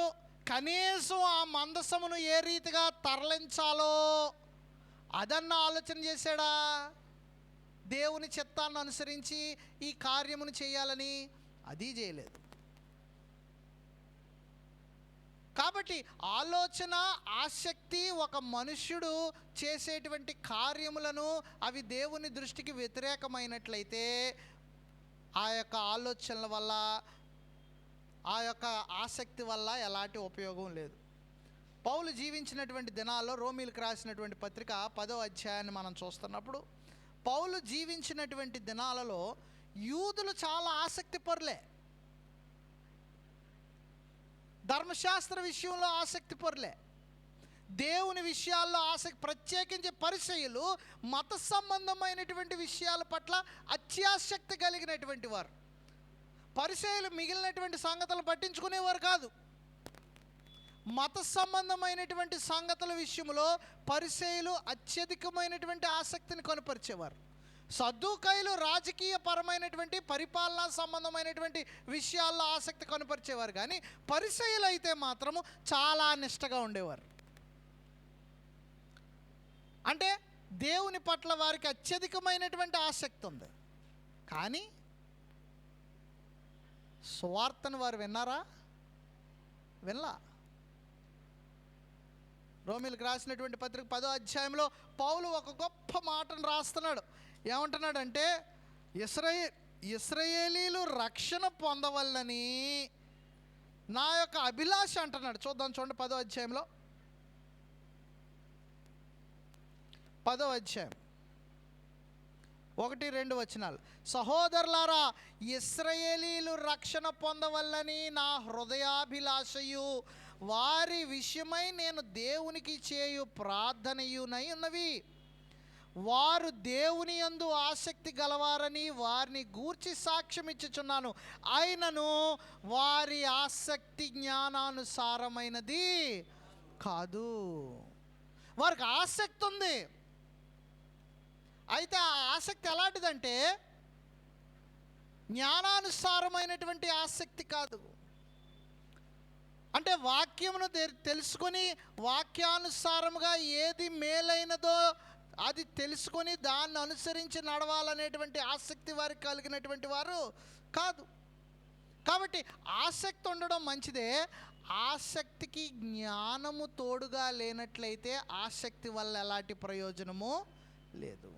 కనీసం ఆ మందసమును ఏ రీతిగా తరలించాలో అదన్న ఆలోచన చేశాడా? దేవుని చిత్తాన్ని అనుసరించి ఈ కార్యమును చేయాలని అది చేయలేదు. కాబట్టి ఆలోచన, ఆసక్తి ఒక మనుష్యుడు చేసేటువంటి కార్యములను అవి దేవుని దృష్టికి వ్యతిరేకమైనట్లయితే ఆ యొక్క ఆలోచనల వల్ల, ఆ యొక్క ఆసక్తి వల్ల ఎలాంటి ఉపయోగం లేదు. పౌలు జీవించినటువంటి దినాల్లో రోమీలకు రాసినటువంటి పత్రిక 10వ అధ్యాయాన్ని మనం చూస్తున్నప్పుడు, పౌలు జీవించినటువంటి దినాలలో యూదులు చాలా ఆసక్తి పరులే, ధర్మశాస్త్ర విషయంలో ఆసక్తి పరులే, దేవుని విషయాల్లో ఆసక్తి, ప్రత్యేకించి పరిసయ్యులు మత సంబంధమైనటువంటి విషయాల పట్ల అత్యాసక్తి కలిగినటువంటి వారు. పరిసయ్యులు మిగిలినటువంటి సంగతులు పట్టించుకునేవారు కాదు. మత సంబంధమైనటువంటి సంగతుల విషయంలో పరిసయ్యులు అత్యధికమైనటువంటి ఆసక్తిని కనపరిచేవారు. సద్దూకయ్యులు రాజకీయ పరమైనటువంటి పరిపాలనా సంబంధమైనటువంటి విషయాల్లో ఆసక్తి కనపరిచేవారు, కానీ పరిసయ్యులు అయితే మాత్రము చాలా నిష్టగా ఉండేవారు. అంటే దేవుని పట్ల వారికి అత్యధికమైనటువంటి ఆసక్తి ఉంది, కానీ సువార్తను వారు విన్నారా? వినలా. రోమీలకు రాసినటువంటి పత్రిక 10వ అధ్యాయంలో పౌలు ఒక గొప్ప మాటను రాస్తున్నాడు. ఏమంటున్నాడంటే, ఇశ్రాయేలీలు రక్షణ పొందవల్లని నా యొక్క అభిలాష అంటున్నాడు. చూడండి 10వ అధ్యాయంలో, 10వ అధ్యాయం 1-2 వచనాలు. సహోదరులారా, ఇశ్రాయేలీయులు రక్షణ పొందవల్లని నా హృదయాభిలాషయు వారి విషయమై నేను దేవునికి చేయు ప్రార్థనయునై ఉన్నవి. వారు దేవుని యందు ఆసక్తి గలవారని వారిని గూర్చి సాక్ష్యం ఇచ్చుచున్నాను. అయినను వారి ఆసక్తి జ్ఞానానుసారమైనది కాదు. వారికి ఆసక్తి ఉంది, అయితే ఆ ఆసక్తి ఎలాంటిదంటే జ్ఞానానుసారమైనటువంటి ఆసక్తి కాదు. అంటే వాక్యమును తెలుసుకొని వాక్యానుసారముగా ఏది మేలైనదో అది తెలుసుకొని దాన్ని అనుసరించి నడవాలనేటువంటి ఆసక్తి వారికి కలిగినటువంటి వారు కాదు. కాబట్టి ఆసక్తి ఉండడం మంచిదే. ఆసక్తికి జ్ఞానము తోడుగా లేనట్లయితే ఆసక్తి వల్ల ఎలాంటి ప్రయోజనము లేదు.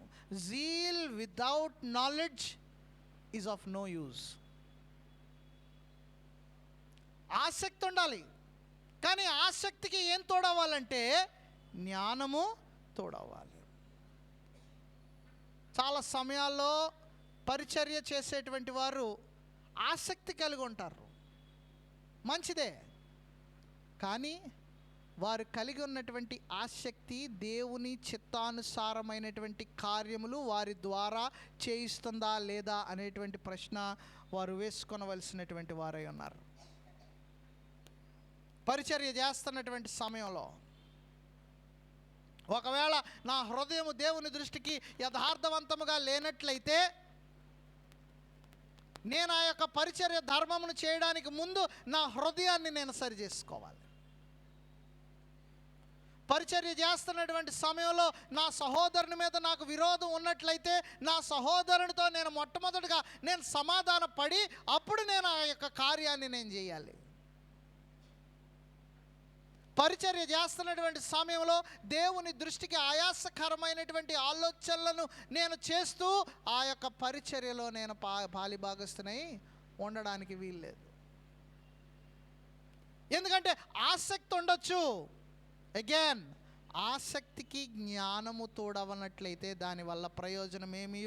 Zeal without knowledge is of no use. ఆసక్తి ఉండాలి, కానీ ఆసక్తికి ఏం తోడవ్వాలంటే జ్ఞానము తోడవ్వాలి. చాలా సమయాల్లో పరిచర్య చేసేటువంటి వారు ఆసక్తి కలిగి ఉంటారు, మంచిదే. కానీ వారు కలిగి ఉన్నటువంటి ఆసక్తి దేవుని చిత్తానుసారమైనటువంటి కార్యములు వారి ద్వారా చేయిస్తుందా లేదా అనేటువంటి ప్రశ్న వారు వేసుకొనవలసినటువంటి వారై ఉన్నారు. పరిచర్య చేస్తున్నటువంటి సమయంలో ఒకవేళ నా హృదయము దేవుని దృష్టికి యథార్థవంతముగా లేనట్లయితే నేను ఆ యొక్క పరిచర్య ధర్మమును చేయడానికి ముందు నా హృదయాన్ని నేను సరి చేసుకోవాలి. పరిచర్య చేస్తున్నటువంటి సమయంలో నా సహోదరుని మీద నాకు విరోధం ఉన్నట్లయితే నా సహోదరునితో నేను మొట్టమొదటిగా నేను సమాధాన పడి అప్పుడు నేను ఆ యొక్క కార్యాన్ని నేను చేయాలి. పరిచర్య చేస్తున్నటువంటి సమయంలో దేవుని దృష్టికి ఆయాసకరమైనటువంటి ఆలోచనలను నేను చేస్తూ ఆ యొక్క పరిచర్యలో నేను పాలిభాగస్తునై ఉండడానికి వీల్లేదు. ఎందుకంటే ఆసక్తి ఉండొచ్చు, అగైన్ ఆసక్తికి జ్ఞానము తోడవనట్లయితే దానివల్ల ప్రయోజనం ఏమీ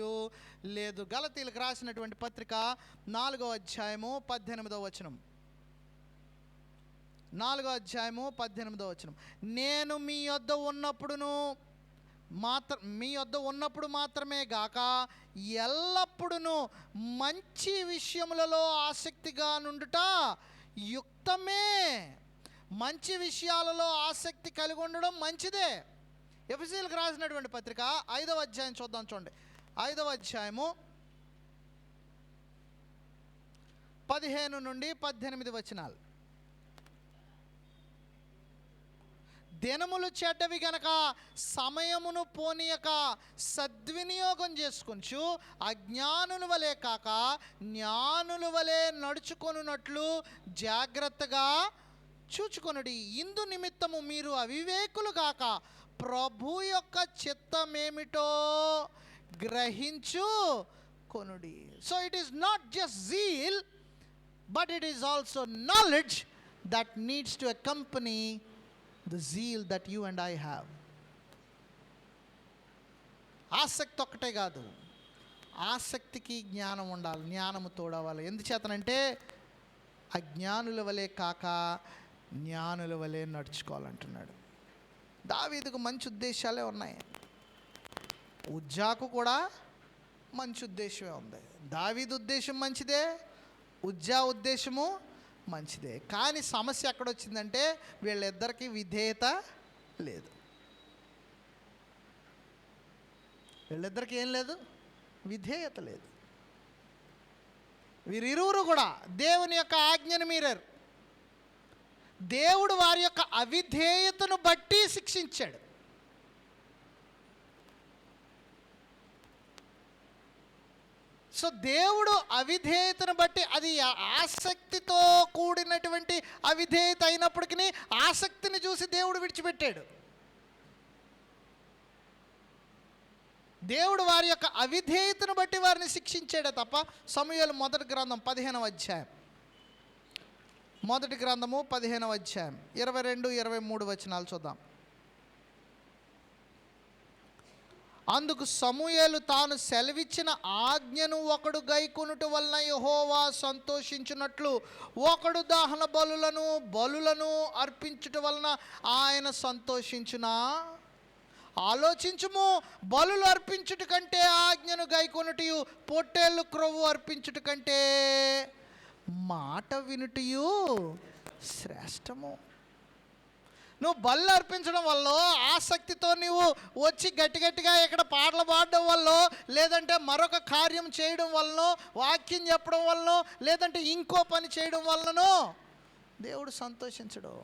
లేదు. గలతీలకు రాసినటువంటి పత్రిక 4వ అధ్యాయము 18వ వచనం. 4వ అధ్యాయము 18వ వచనం. నేను మీ యొద్ద ఉన్నప్పుడు మాత్రమే గాక ఎల్లప్పుడూ మంచి విషయములలో ఆసక్తిగా నుండుట యుక్తమే. మంచి విషయాలలో ఆసక్తి కలిగి ఉండడం మంచిదే. ఎఫెసీయులకు రాసినటువంటి పత్రిక 5వ అధ్యాయం చూద్దాం, చూడండి. 5వ అధ్యాయము 15 నుండి 18 వచనాలు. దినములు చెడ్డవి గనక సమయమును పోనీయక సద్వినియోగం చేసుకొంచు అజ్ఞానుల వలె కాక జ్ఞానుల వలె నడుచుకొనున్నట్లు జాగ్రత్తగా చూచుకొనుడి. ఇందు నిమిత్తము మీరు అవివేకులు గాక ప్రభు యొక్క చిత్తమేమిటో గ్రహించు కొనుడి. So it is not just zeal, but it is also knowledge that needs to accompany the zeal that you and I have. ఆసక్తి ఒక్కటే కాదు, ఆసక్తికి జ్ఞానం ఉండాలి, జ్ఞానము తోడవాలి. ఎందుచేతనంటే అజ్ఞానుల వలె కాక జ్ఞానుల వలె నడుచుకోవాలంటున్నాడు. దావీదుకు మంచి ఉద్దేశాలే ఉన్నాయి, ఉజ్జాకు కూడా మంచి ఉద్దేశమే ఉంది. దావీదు ఉద్దేశం మంచిదే, ఉజ్జా ఉద్దేశము మంచిదే. కానీ సమస్య ఎక్కడొచ్చిందంటే వీళ్ళిద్దరికీ విధేయత లేదు. వీళ్ళిద్దరికీ ఏం లేదు, విధేయత లేదు. వీరిరువురు కూడా దేవుని యొక్క ఆజ్ఞను మీరారు. దేవుడు వారి యొక్క అవిధేయతను బట్టి శిక్షించాడు. సో దేవుడు అవిధేయతను బట్టి, అది ఆసక్తితో కూడినటువంటి అవిధేయత అయినప్పటికీ ఆసక్తిని చూసి దేవుడు విడిచిపెట్టాడు. దేవుడు వారి యొక్క అవిధేయతను బట్టి వారిని శిక్షించాడే తప్ప. సమూయేలు మొదటి గ్రంథం 15వ అధ్యాయం, మొదటి గ్రంథము 15వ అధ్యాయం 22-23 వచనాలు చూద్దాం. అందుకు సమూయేలు తాను సెలవిచ్చిన ఆజ్ఞను ఒకడు గైకొనుట వలన యెహోవా సంతోషించినట్లు ఒకడు దహన బలులను అర్పించుట వలన ఆయన సంతోషించునా? ఆలోచించుము, బలులు అర్పించుట కంటే ఆజ్ఞను గైకొనుటయు, పొట్టేళ్ళు క్రొవ్వు అర్పించుట కంటే మాట వినుటయు శ్రేష్టము. నువ్వు బళ్ళు అర్పించడం వల్ల, ఆసక్తితో నువ్వు వచ్చి గట్టిగా ఇక్కడ పాటలు పాడడం వల్ల, లేదంటే మరొక కార్యం చేయడం వలన, వాక్యం చెప్పడం వలన, లేదంటే ఇంకో పని చేయడం వలనో దేవుడు సంతోషించడు.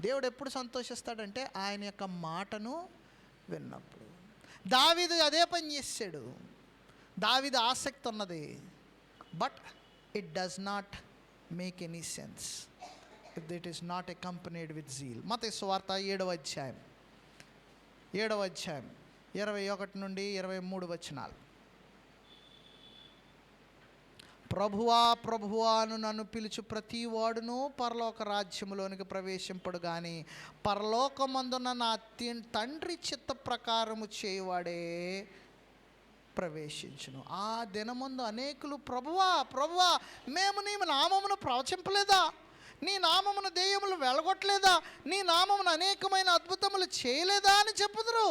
దేవుడు ఎప్పుడు సంతోషిస్తాడంటే ఆయన యొక్క మాటను విన్నప్పుడు. దావీదు అదే పని చేశాడు. దావీదు ఆసక్తి ఉన్నది, but it does not make any sense if it is not accompanied with zeal. మత్తయి సువార్త 7వ అధ్యాయం 21 నుండి 23 వచనాలు. ప్రభువా ప్రభువాను నన్ను పిలుచు ప్రతి వాడును పరలోక రాజ్యములోనికి ప్రవేశింపడు గాని పరలోకమందున్న నా తండ్రి చిత్త ప్రకారము చేయవాడే ప్రవేశించును. ఆ దినమందు అనేకులు ప్రభువా ప్రభువా మేము నీ నామమును ప్రవచింపలేదా, నీ నామమున దెయ్యములు వెళ్ళగొట్టలేదా, నీ నామమున అనేకమైన అద్భుతములు చేయలేదా అని చెప్పుదురు.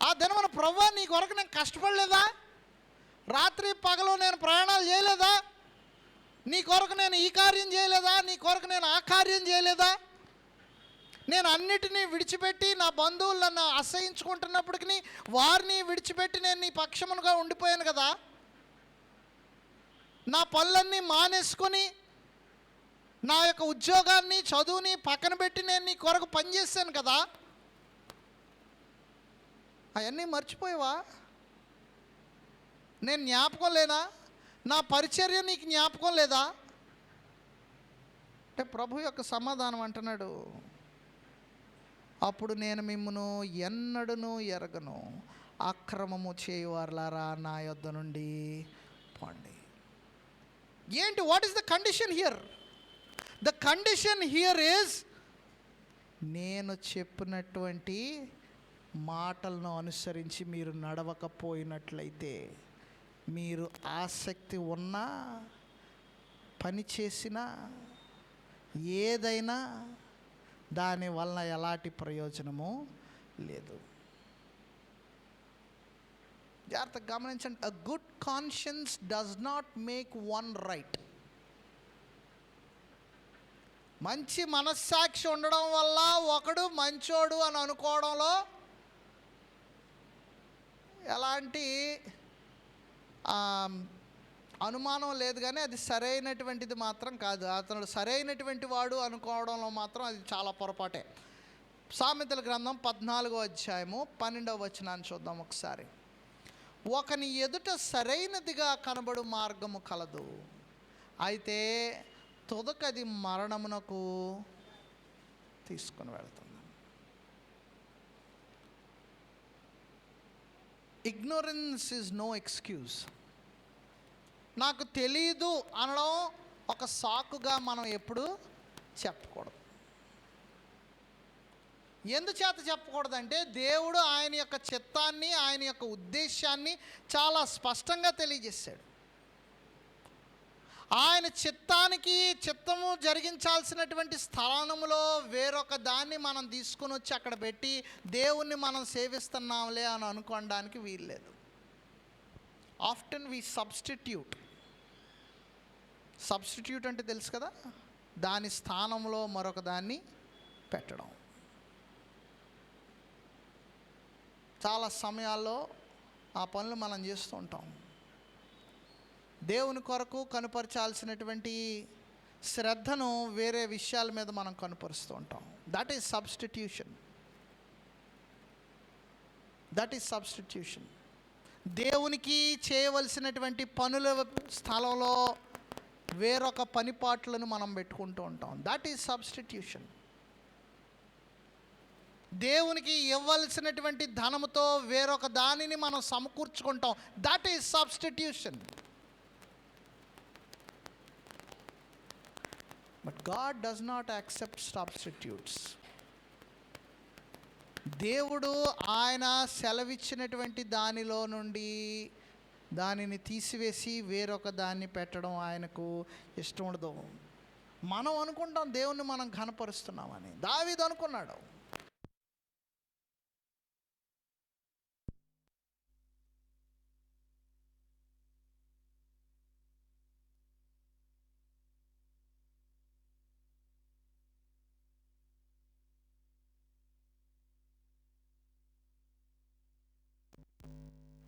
ఆ దినమున ప్రభువా నీ కొరకు నేను కష్టపడలేదా, రాత్రి పగలు నేను ప్రయాణాలు చేయలేదా, నీ కొరకు నేను ఈ కార్యం చేయలేదా, నీ కొరకు నేను ఆ కార్యం చేయలేదా, నేను అన్నిటినీ విడిచిపెట్టి నా బంధువులు నన్ను అసహించుకుంటున్నప్పటికీ వారిని విడిచిపెట్టి నేను నీ పక్షమునుగా ఉండిపోయాను కదా, నా పనులన్నీ మానేసుకొని నా యొక్క ఉద్యోగాన్ని చదువుని పక్కన పెట్టి నేను నీ కొరకు పనిచేశాను కదా, అవన్నీ మర్చిపోయావా? నేను జ్ఞాపకం లేనా? నా పరిచర్య నీకు జ్ఞాపకం లేదా? అంటే ప్రభు యొక్క సమాధానం అంటున్నాడు, అప్పుడు నేను మిమ్మును ఎన్నడూను ఎరగను, అక్రమము చేయువారులారా నా యొద్ద నుండి పోండి. ఏంటి? What is the condition here? The condition here is, నేను చెప్పినటువంటి మాటలను అనుసరించి మీరు నడవకపోయినట్లయితే, మీరు ఆసక్తి ఉన్నా పని చేసినా ఏదైనా దాని వలన ఎలాంటి ప్రయోజనము లేదు. జాగ్రత్తగా గమనించండి. A good conscience does not make one right. మంచి మనస్సాక్షి ఉండడం వల్ల ఒకడు మంచోడు అని అనుకోవడంలో ఎలాంటి అనుమానం లేదు, కానీ అది సరైనటువంటిది మాత్రం కాదు. అతను సరైనటువంటి వాడు అనుకోవడంలో మాత్రం అది చాలా పొరపాటే. సామెతల గ్రంథం 14వ అధ్యాయము 12వ వచనాన్ని చూద్దాం ఒకసారి. ఒకని ఎదుట సరైనదిగా కనబడు మార్గము కలదు, అయితే తుదకది మరణమునకు తీసుకుని వెళ్తుంది. Ignorance is no excuse. నాకు తెలీదు అనడం ఒక సాకుగా మనం ఎప్పుడు చెప్పకూడదు. ఎందుచేత చెప్పకూడదంటే, దేవుడు ఆయన యొక్క చిత్తాన్ని, ఆయన యొక్క ఉద్దేశాన్ని చాలా స్పష్టంగా తెలియజేశాడు. ఆయన చిత్తము జరిగించాల్సినటువంటి స్థానంలో వేరొక దాన్ని మనం తీసుకుని వచ్చి అక్కడ పెట్టి దేవుణ్ణి మనం సేవిస్తున్నాంలే అని అనుకోవడానికి వీల్లేదు. ఆఫ్టన్ వి సబ్స్టిట్యూట్ అంటే తెలుసు కదా, దాని స్థానంలో మరొక దాన్ని పెట్టడం. చాలా సమయాల్లో ఆ పనులు మనం చేస్తూ ఉంటాం. దేవుని కొరకు కనుపరచాల్సినటువంటి శ్రద్ధను వేరే విషయాల మీద మనం కనుపరుస్తూ ఉంటాం. That is substitution. దేవునికి చేయవలసినటువంటి పనుల స్థలంలో వేరొక పనిపాట్లను మనం పెట్టుకుంటూ ఉంటాం. That is substitution. దేవునికి ఇవ్వాల్సినటువంటి ధనముతో వేరొక దానిని మనం సమకూర్చుకుంటాం. That is substitution. But God does not accept substitutes. దేవుడు ఆయన సెలవిచ్చినటువంటి దానిలో నుండి దానిని తీసివేసి వేరొక దాన్ని పెట్టడం ఆయనకు ఇష్టం ఉండదు. మనం అనుకుంటాం దేవుణ్ణి మనం ఘనపరుస్తున్నామని. దావీదు అనుకున్నాడు.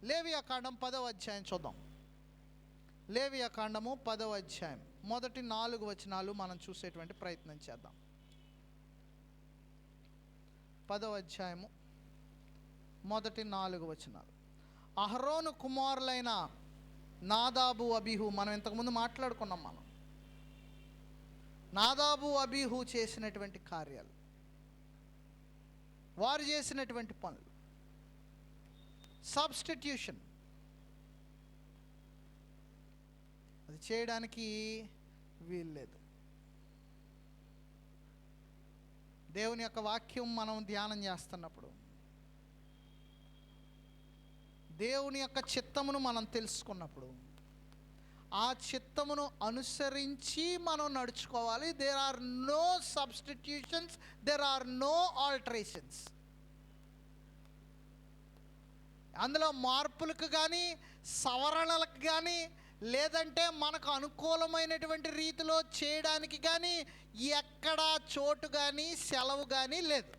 లేవియాకాండం 10వ అధ్యాయం చూద్దాం. లేవియాకాండము 10వ అధ్యాయం మొదటి 4 వచనాలు మనం చూసేటువంటి ప్రయత్నం చేద్దాం. 10వ అధ్యాయము మొదటి 4 వచనాలు. అహరోను కుమారులైన నాదాబు అబీహు, మనం ఇంతకుముందు మాట్లాడుకున్నాం. మనం నాదాబు అబీహు చేసినటువంటి కార్యాలు, వారు చేసినటువంటి పనులు, సబ్స్టిట్యూషన్, అది చేయడానికి వీల్లేదు. దేవుని యొక్క వాక్యం మనం ధ్యానం చేస్తున్నప్పుడు దేవుని యొక్క చిత్తమును మనం తెలుసుకున్నప్పుడు ఆ చిత్తమును అనుసరించి మనం నడుచుకోవాలి. There are no substitutions, there are no alterations. అందులో మార్పులకు కానీ సవరణలకు కానీ లేదంటే మనకు అనుకూలమైనటువంటి రీతిలో చేయడానికి కానీ ఎక్కడా చోటు కానీ సెలవు కానీ లేదు.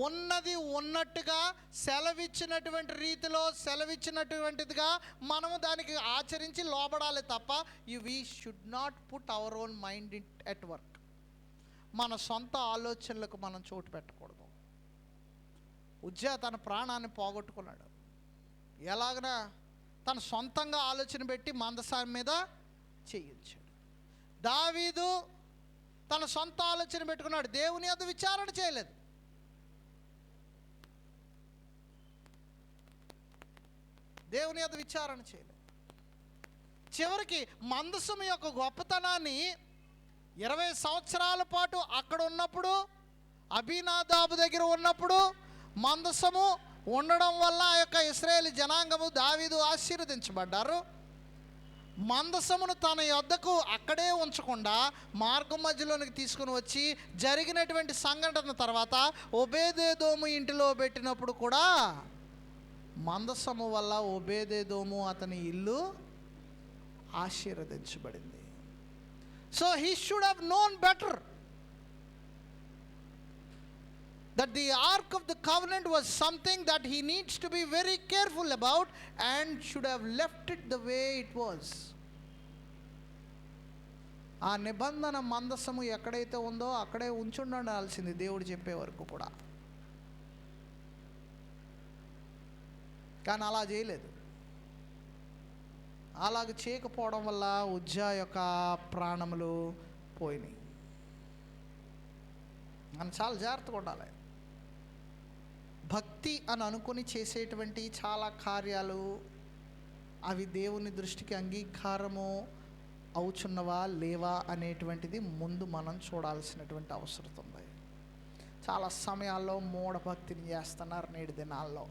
ఉన్నది ఉన్నట్టుగా సెలవిచ్చినటువంటి రీతిలో సెలవిచ్చినటువంటిదిగా మనము దానికి ఆచరించి లోబడాలి తప్ప we should not put our own mind at work. మన సొంత ఆలోచనలకు మనం చోటు పెట్టకూడదు. ఉజ్జా తన ప్రాణాన్ని పోగొట్టుకున్నాడు. ఎలాగనా? తన సొంతంగా ఆలోచన పెట్టి మందసారి మీద చేయించాడు. దావీదు తన సొంత ఆలోచన పెట్టుకున్నాడు, దేవుని యొద్ద విచారణ చేయలేదు. దేవుని యొద్ద విచారణ చేయలేదు. చివరికి మందసం యొక్క గొప్పతనాన్ని 20 సంవత్సరాల పాటు అక్కడ ఉన్నప్పుడు, అబీనాదాబు దగ్గర ఉన్నప్పుడు మందసము ఉండడం వల్ల ఆ యొక్క ఇశ్రాయేలు జనాంగము దావీదు ఆశీర్వదించబడ్డారు. మందసమును తన యొద్దకు అక్కడే ఉంచకుండా మార్గం మధ్యలోనికి తీసుకుని వచ్చి జరిగినటువంటి సంఘటన తర్వాత ఒబేదేదోము ఇంటిలో పెట్టినప్పుడు కూడా మందసము వల్ల ఒబేదేదోము అతని ఇల్లు ఆశీర్వదించబడింది. So he should have known better that the ark of the covenant was something that he needs to be very careful about and should have left it the way it was. ఆ నిబంధన మందసము ఎక్కడైతే ఉందో అక్కడే ఉంచుండాల్సింది దేవుడు చెప్పే వరకు కూడా. కానీ అలా చేయలేదు. అలాగ చేయకపోవడం వల్ల ఉజ్జా యొక్క ప్రాణములు పోయినాయి. మనం చాలా జాగ్రత్తగా ఉండాలి. భక్తి అని అనుకుని చేసేటువంటి చాలా కార్యాలు అవి దేవుని దృష్టికి అంగీకారము అవుచున్నవా లేవా అనేటువంటిది ముందు మనం చూడాల్సినటువంటి అవసరం ఉంది. చాలా సమయాల్లో మూఢభక్తిని చేస్తున్నారు నేటి దినాల్లో.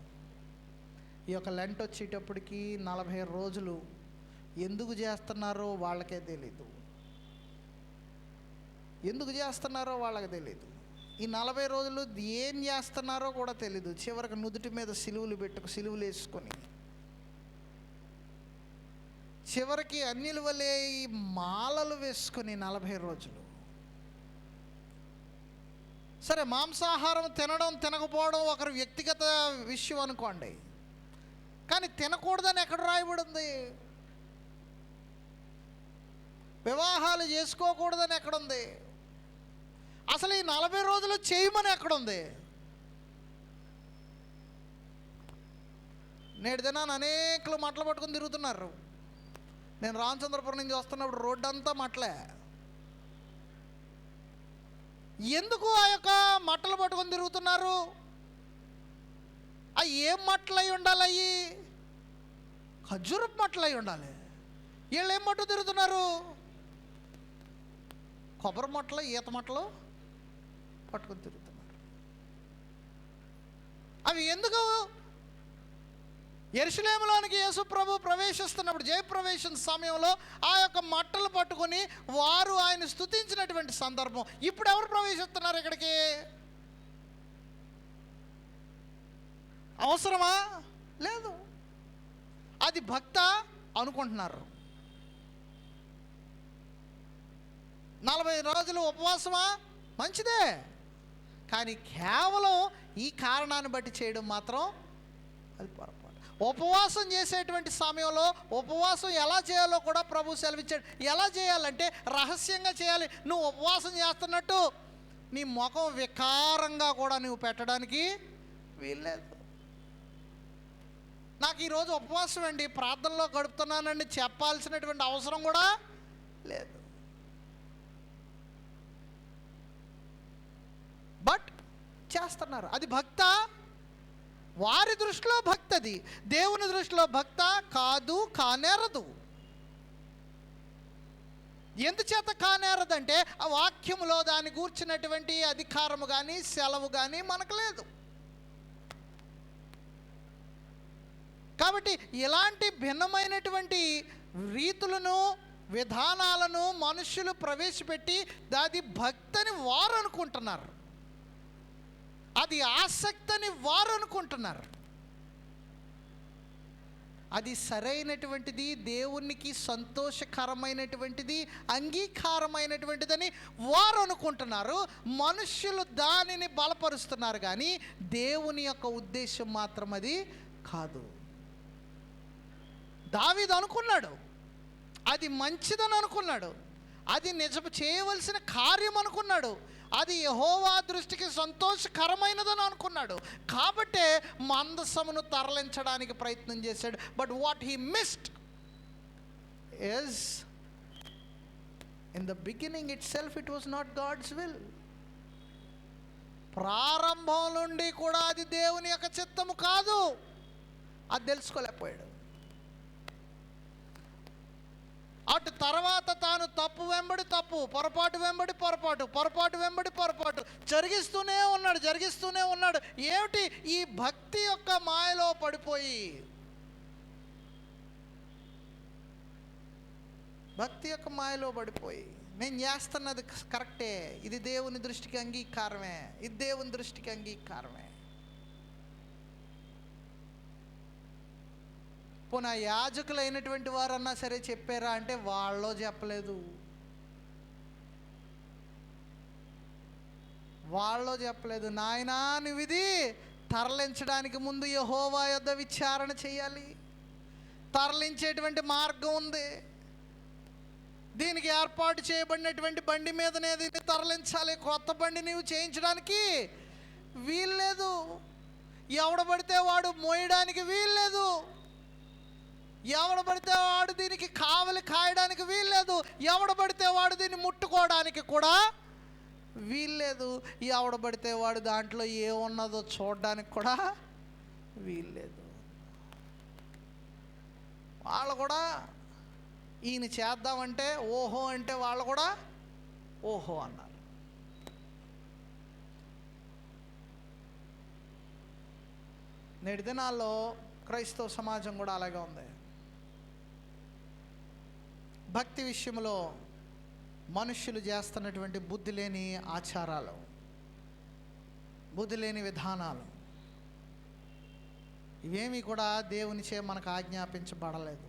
ఈ యొక్క లెంట్ వచ్చేటప్పటికి 40 రోజులు ఎందుకు చేస్తున్నారో వాళ్ళకే తెలీదు. ఎందుకు చేస్తున్నారో వాళ్ళకి తెలీదు. ఈ 40 రోజులు ఏం చేస్తున్నారో కూడా తెలీదు. చివరికి నుదుటి మీద సిలువులు వేసుకొని చివరికి అన్యుల వలె ఈ మాలలు వేసుకొని 40 రోజులు. సరే, మాంసాహారం తినడం తినకపోవడం ఒకరి వ్యక్తిగత విషయం అనుకోండి, కానీ తినకూడదని ఎక్కడ రాయబడి ఉంది? వివాహాలు చేసుకోకూడదని ఎక్కడుంది? అసలు ఈ 40 రోజులు చేయమని ఎక్కడుంది? నేటి దినాన్ని అనేకలు మట్టలు పట్టుకుని తిరుగుతున్నారు. నేను రామచంద్రపురం నుంచి వస్తున్నప్పుడు రోడ్డు అంతా మట్టలే. ఎందుకు ఆ యొక్క మట్టలు పట్టుకొని తిరుగుతున్నారు? అవి ఏం మట్టలు అయి ఉండాలి? అవి ఖర్జూరపు మట్టలు అయి ఉండాలి. వీళ్ళు ఏం మట్టు తిరుగుతున్నారు? కొబ్బరి మట్టలు, ఈత మట్టలు. పట్టుకొని తిరుగుతున్నారు. అవి ఎందుకు? యెరూషలేములోనికి యేసు ప్రభు ప్రవేశిస్తున్నప్పుడు, జయప్రవేశం సమయంలో ఆ యొక్క మట్టలు పట్టుకొని వారు ఆయన స్తుతించినటువంటి సందర్భం. ఇప్పుడు ఎవరు ప్రవేశిస్తున్నారు ఇక్కడికి? అవసరమా? లేదు. అది భక్త అనుకుంటున్నారు. 40 రోజులు ఉపవాసమా? మంచిదే. కానీ కేవలం ఈ కారణాన్ని బట్టి చేయడం మాత్రం అది పొరపాటు. ఉపవాసం చేసేటువంటి సమయంలో ఉపవాసం ఎలా చేయాలో కూడా ప్రభు సెలవిచ్చాడు. ఎలా చేయాలంటే రహస్యంగా చేయాలి. నువ్వు ఉపవాసం చేస్తున్నట్టు నీ ముఖం వికారంగా కూడా నువ్వు పెట్టడానికి వీల్లేదు. నాకు ఈరోజు ఉపవాసం అండి, ప్రార్థనలో గడుపుతున్నానండి చెప్పాల్సినటువంటి అవసరం కూడా లేదు. బట్ చేస్తున్నారు. అది భక్త? వారి దృష్టిలో భక్తది, దేవుని దృష్టిలో భక్త కాదు, కానేరదు. ఎందుచేత కానేరదంటే ఆ వాక్యములో దాన్ని గూర్చినటువంటి అధికారము కానీ సెలవు కానీ మనకు లేదు. కాబట్టి ఇలాంటి భిన్నమైనటువంటి రీతులను, విధానాలను మనుషులు ప్రవేశపెట్టి అది భక్తని వారు అనుకుంటున్నారు, అది ఆసక్తిని వారు అనుకుంటున్నారు. అది సరైనటువంటిది, దేవునికి సంతోషకరమైనటువంటిది, అంగీకారమైనటువంటిదని వారు అనుకుంటున్నారు. మనుష్యులు దానిని బలపరుస్తున్నారు, కానీ దేవుని యొక్క ఉద్దేశం మాత్రం అది కాదు. దావీదు అనుకున్నాడు, అది మంచిదని అనుకున్నాడు, అది నిజం చేయవలసిన కార్యం అనుకున్నాడు, అది యెహోవా దృష్టికి సంతోషకరమైనదని అనుకున్నాడు. కాబట్టే మందసమును తరలించడానికి ప్రయత్నం చేశాడు. But what he missed is in the beginning itself it was not God's will. ప్రారంభం నుండి కూడా అది దేవుని యొక్క చిత్తము కాదు. అది తెలుసుకోలేకపోయాడు. అటు తర్వాత తాను తప్పు వెంబడి తప్పు, పొరపాటు వెంబడి పొరపాటు, పొరపాటు వెంబడి పొరపాటు జరిగిస్తూనే ఉన్నాడు. ఏమిటి? ఈ భక్తి యొక్క మాయలో పడిపోయి, నేను చేస్తున్నది కరెక్టే, ఇది దేవుని దృష్టికి అంగీకారమే, పోనా యాజకులైనటువంటి వారన్నా సరే చెప్పారా అంటే వాళ్ళో చెప్పలేదు. నాయనా నువ్వు ఇది తరలించడానికి ముందు యెహోవా యొద్ద విచారణ చేయాలి. తరలించేటువంటి మార్గం ఉంది, దీనికి ఏర్పాటు చేయబడినటువంటి బండి మీదనే దీన్ని తరలించాలి. కొత్త బండి నీవు చేయించడానికి వీల్లేదు. ఎవడబడితే వాడు మోయడానికి వీల్లేదు. ఎవడబడితే వాడు దీనికి కావలి కాయడానికి వీల్లేదు. ఎవడబడితే వాడు దీన్ని ముట్టుకోవడానికి కూడా వీల్లేదు. ఎవడబడితే వాడు దాంట్లో ఏమున్నదో చూడడానికి కూడా వీల్లేదు. వాళ్ళు కూడా ఈయన చేద్దామంటే ఓహో అంటే వాళ్ళు కూడా ఓహో అన్నారు. నేటి దినాల్లో క్రైస్తవ సమాజం కూడా అలాగే ఉంది. భక్తి విషయంలో మనుష్యులు చేస్తున్నటువంటి బుద్ధి లేని ఆచారాలు, బుద్ధి లేని విధానాలు, ఇవేమీ కూడా దేవునిచే మనకు ఆజ్ఞాపించబడలేదు.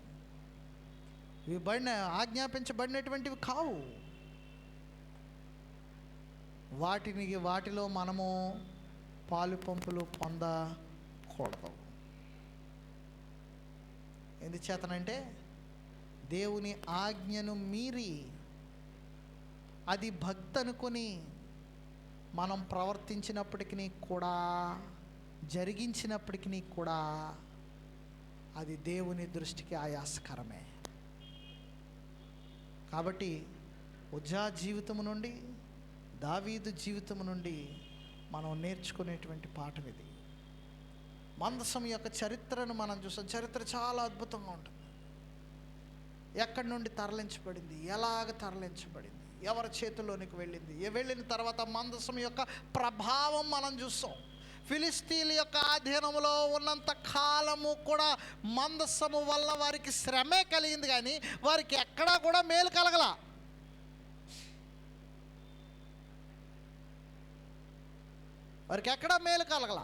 ఇవి ఆజ్ఞాపించబడినటువంటివి కావు. వాటిలో మనము పాలు పంపులు పొందకూడదు. ఎందుచేతనంటే దేవుని ఆజ్ఞను మీరి అది భక్తి అనుకొని మనం ప్రవర్తించినప్పటికీ కూడా, జరిగించినప్పటికీ కూడా అది దేవుని దృష్టికి ఆయాసకరమే. కాబట్టి ఉజ్జా జీవితము నుండి, దావీదు జీవితము నుండి మనం నేర్చుకునేటువంటి పాఠం ఇది. మందసం యొక్క చరిత్రను మనం చూసాం. చరిత్ర చాలా అద్భుతంగా ఉంటుంది. ఎక్కడి నుండి తరలించబడింది, ఎలాగ తరలించబడింది, ఎవరి చేతుల్లోనికి వెళ్ళింది. వెళ్ళిన తర్వాత మందసం యొక్క ప్రభావం మనం చూస్తాం. ఫిలిస్తీన్ల యొక్క ఆధీనంలో ఉన్నంత కాలము కూడా మందసము వల్ల వారికి శ్రమే కలిగింది, కానీ వారికి ఎక్కడా కూడా మేలు కలగల. వారికి ఎక్కడా మేలు కలగల.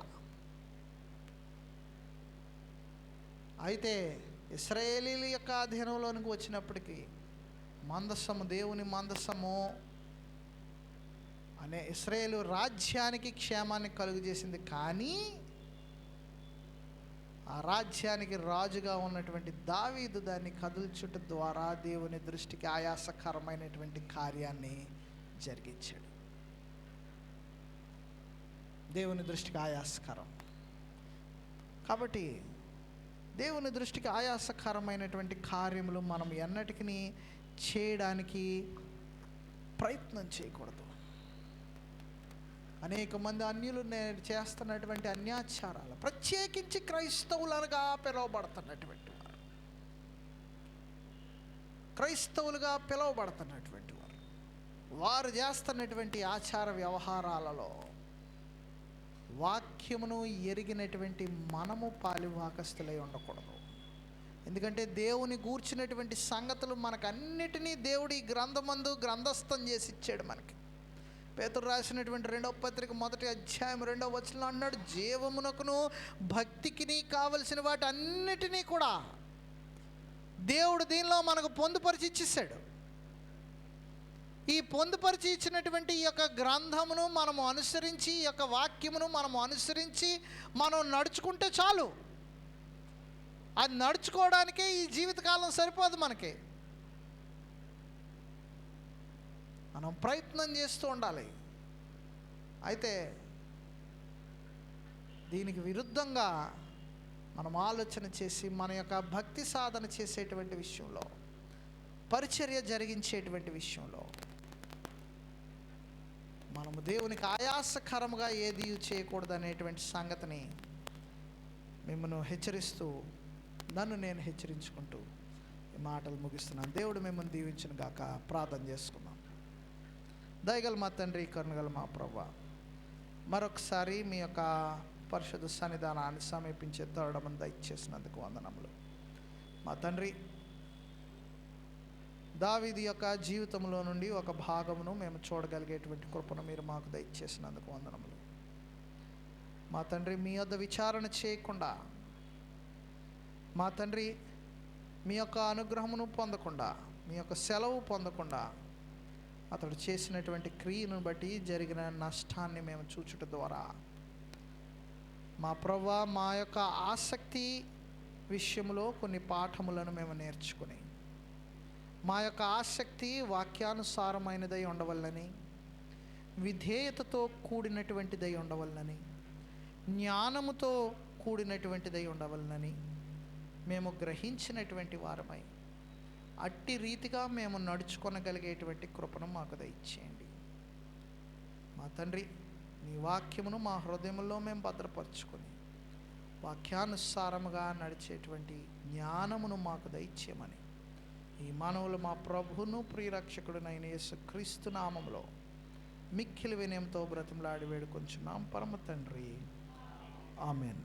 అయితే ఇశ్రాయేలీల యొక్క అధీనంలోనికి వచ్చినప్పటికీ మందసము, దేవుని మందసము అనే ఇశ్రాయేలు రాజ్యానికి క్షేమాన్ని కలుగజేసింది. కానీ ఆ రాజ్యానికి రాజుగా ఉన్నటువంటి దావీదు దాన్ని కదుల్చుట ద్వారా దేవుని దృష్టికి ఆయాసకరమైనటువంటి కార్యాన్ని జరిగించాడు. దేవుని దృష్టికి ఆయాసకరం కాబట్టి దేవుని దృష్టికి ఆయాసకరమైనటువంటి కార్యములు మనం ఎన్నటికీ చేయడానికి ప్రయత్నం చేయకూడదు. అనేక మంది అన్యులు చేస్తున్నటువంటి అన్యాచారాలు, ప్రత్యేకించి క్రైస్తవులుగా పిలువబడుతున్నటువంటి వారు, క్రైస్తవులుగా పిలువబడుతున్నటువంటి వారు చేస్తున్నటువంటి ఆచార వ్యవహారాలలో వాక్యమును ఎరిగినటువంటి మనము పాలివాకస్తులై ఉండకూడదు. ఎందుకంటే దేవుని గూర్చినటువంటి సంగతులు మనకన్నిటినీ దేవుడి గ్రంథమందు గ్రంథస్థం చేసి ఇచ్చాడు మనకి. పేతురు రాసినటువంటి 2వ పత్రిక 1వ అధ్యాయం 2వ వచనంలో అన్నాడు, జీవమునకును భక్తికిని కావలసిన వాటి అన్నిటినీ కూడా దేవుడు దీనిలో మనకు పొందుపరిచి ఇచ్చేసాడు. ఈ పొందుపరిచి ఇచ్చినటువంటి ఈ యొక్క గ్రంథమును మనము అనుసరించి, ఈ యొక్క వాక్యమును మనము అనుసరించి మనం నడుచుకుంటే చాలు. అది నడుచుకోవడానికే ఈ జీవితకాలం సరిపోదు. మనకి మనం ప్రయత్నం చేస్తూ ఉండాలి. అయితే దీనికి విరుద్ధంగా మనం ఆలోచన చేసి మన యొక్క భక్తి సాధన చేసేటువంటి విషయంలో, పరిచర్య జరిగించేటువంటి విషయంలో మనము దేవునికి ఆయాసకరముగా ఏది చేయకూడదు అనేటువంటి సంగతిని మిమ్మల్ని హెచ్చరిస్తూ, నన్ను నేను హెచ్చరించుకుంటూ ఈ మాటలు ముగిస్తున్నాను. దేవుడు మిమ్మల్ని దీవించును గాక. ప్రార్థన చేసుకుందాం. దయగల మా తండ్రి, కరుణగల మా ప్రభువా, మరొకసారి మీ యొక్క పరిశుద్ధ సన్నిధానాన్ని సమీపించే తరుణమును దయచేసినందుకు వందనములు. మా తండ్రి, దావీదు యొక్క జీవితంలో నుండి ఒక భాగమును మేము చూడగలిగేటువంటి కృపను మీరు మాకు దయచేసినందుకు వందనములు. మా తండ్రి, మీ యొద్ద విచారణ చేయకుండా, మా తండ్రి మీ యొక్క అనుగ్రహమును పొందకుండా, మీ యొక్క సెలవు పొందకుండా అతడు చేసినటువంటి క్రియను బట్టి జరిగిన నష్టాన్ని మేము చూచుట ద్వారా మా ప్రభువా, మా యొక్క ఆసక్తి విషయంలో కొన్ని పాఠములను మేము నేర్చుకుని, మా యొక్క ఆసక్తి వాక్యానుసారమైనదై ఉండవల్లని, విధేయతతో కూడినటువంటిదై ఉండవల్లని, జ్ఞానముతో కూడినటువంటిదై ఉండవలనని మేము గ్రహించినటువంటి వారమై అట్టి రీతిగా మేము నడుచుకొనగలిగేటువంటి కృపను మాకు దయచేయండి. మా తండ్రి, నీ వాక్యమును మా హృదయంలో మేము భద్రపరుచుకొని వాక్యానుసారముగా నడిచేటువంటి జ్ఞానమును మాకు దయచేయమని ఈ మానవులు మా ప్రభువును ప్రియరక్షకుడునైన యేసుక్రీస్తు నామములో మిక్కిలి వినయంతో బ్రతిమలాడి వేడుకొంచున్నాం పరమ తండ్రి. ఆమెన్.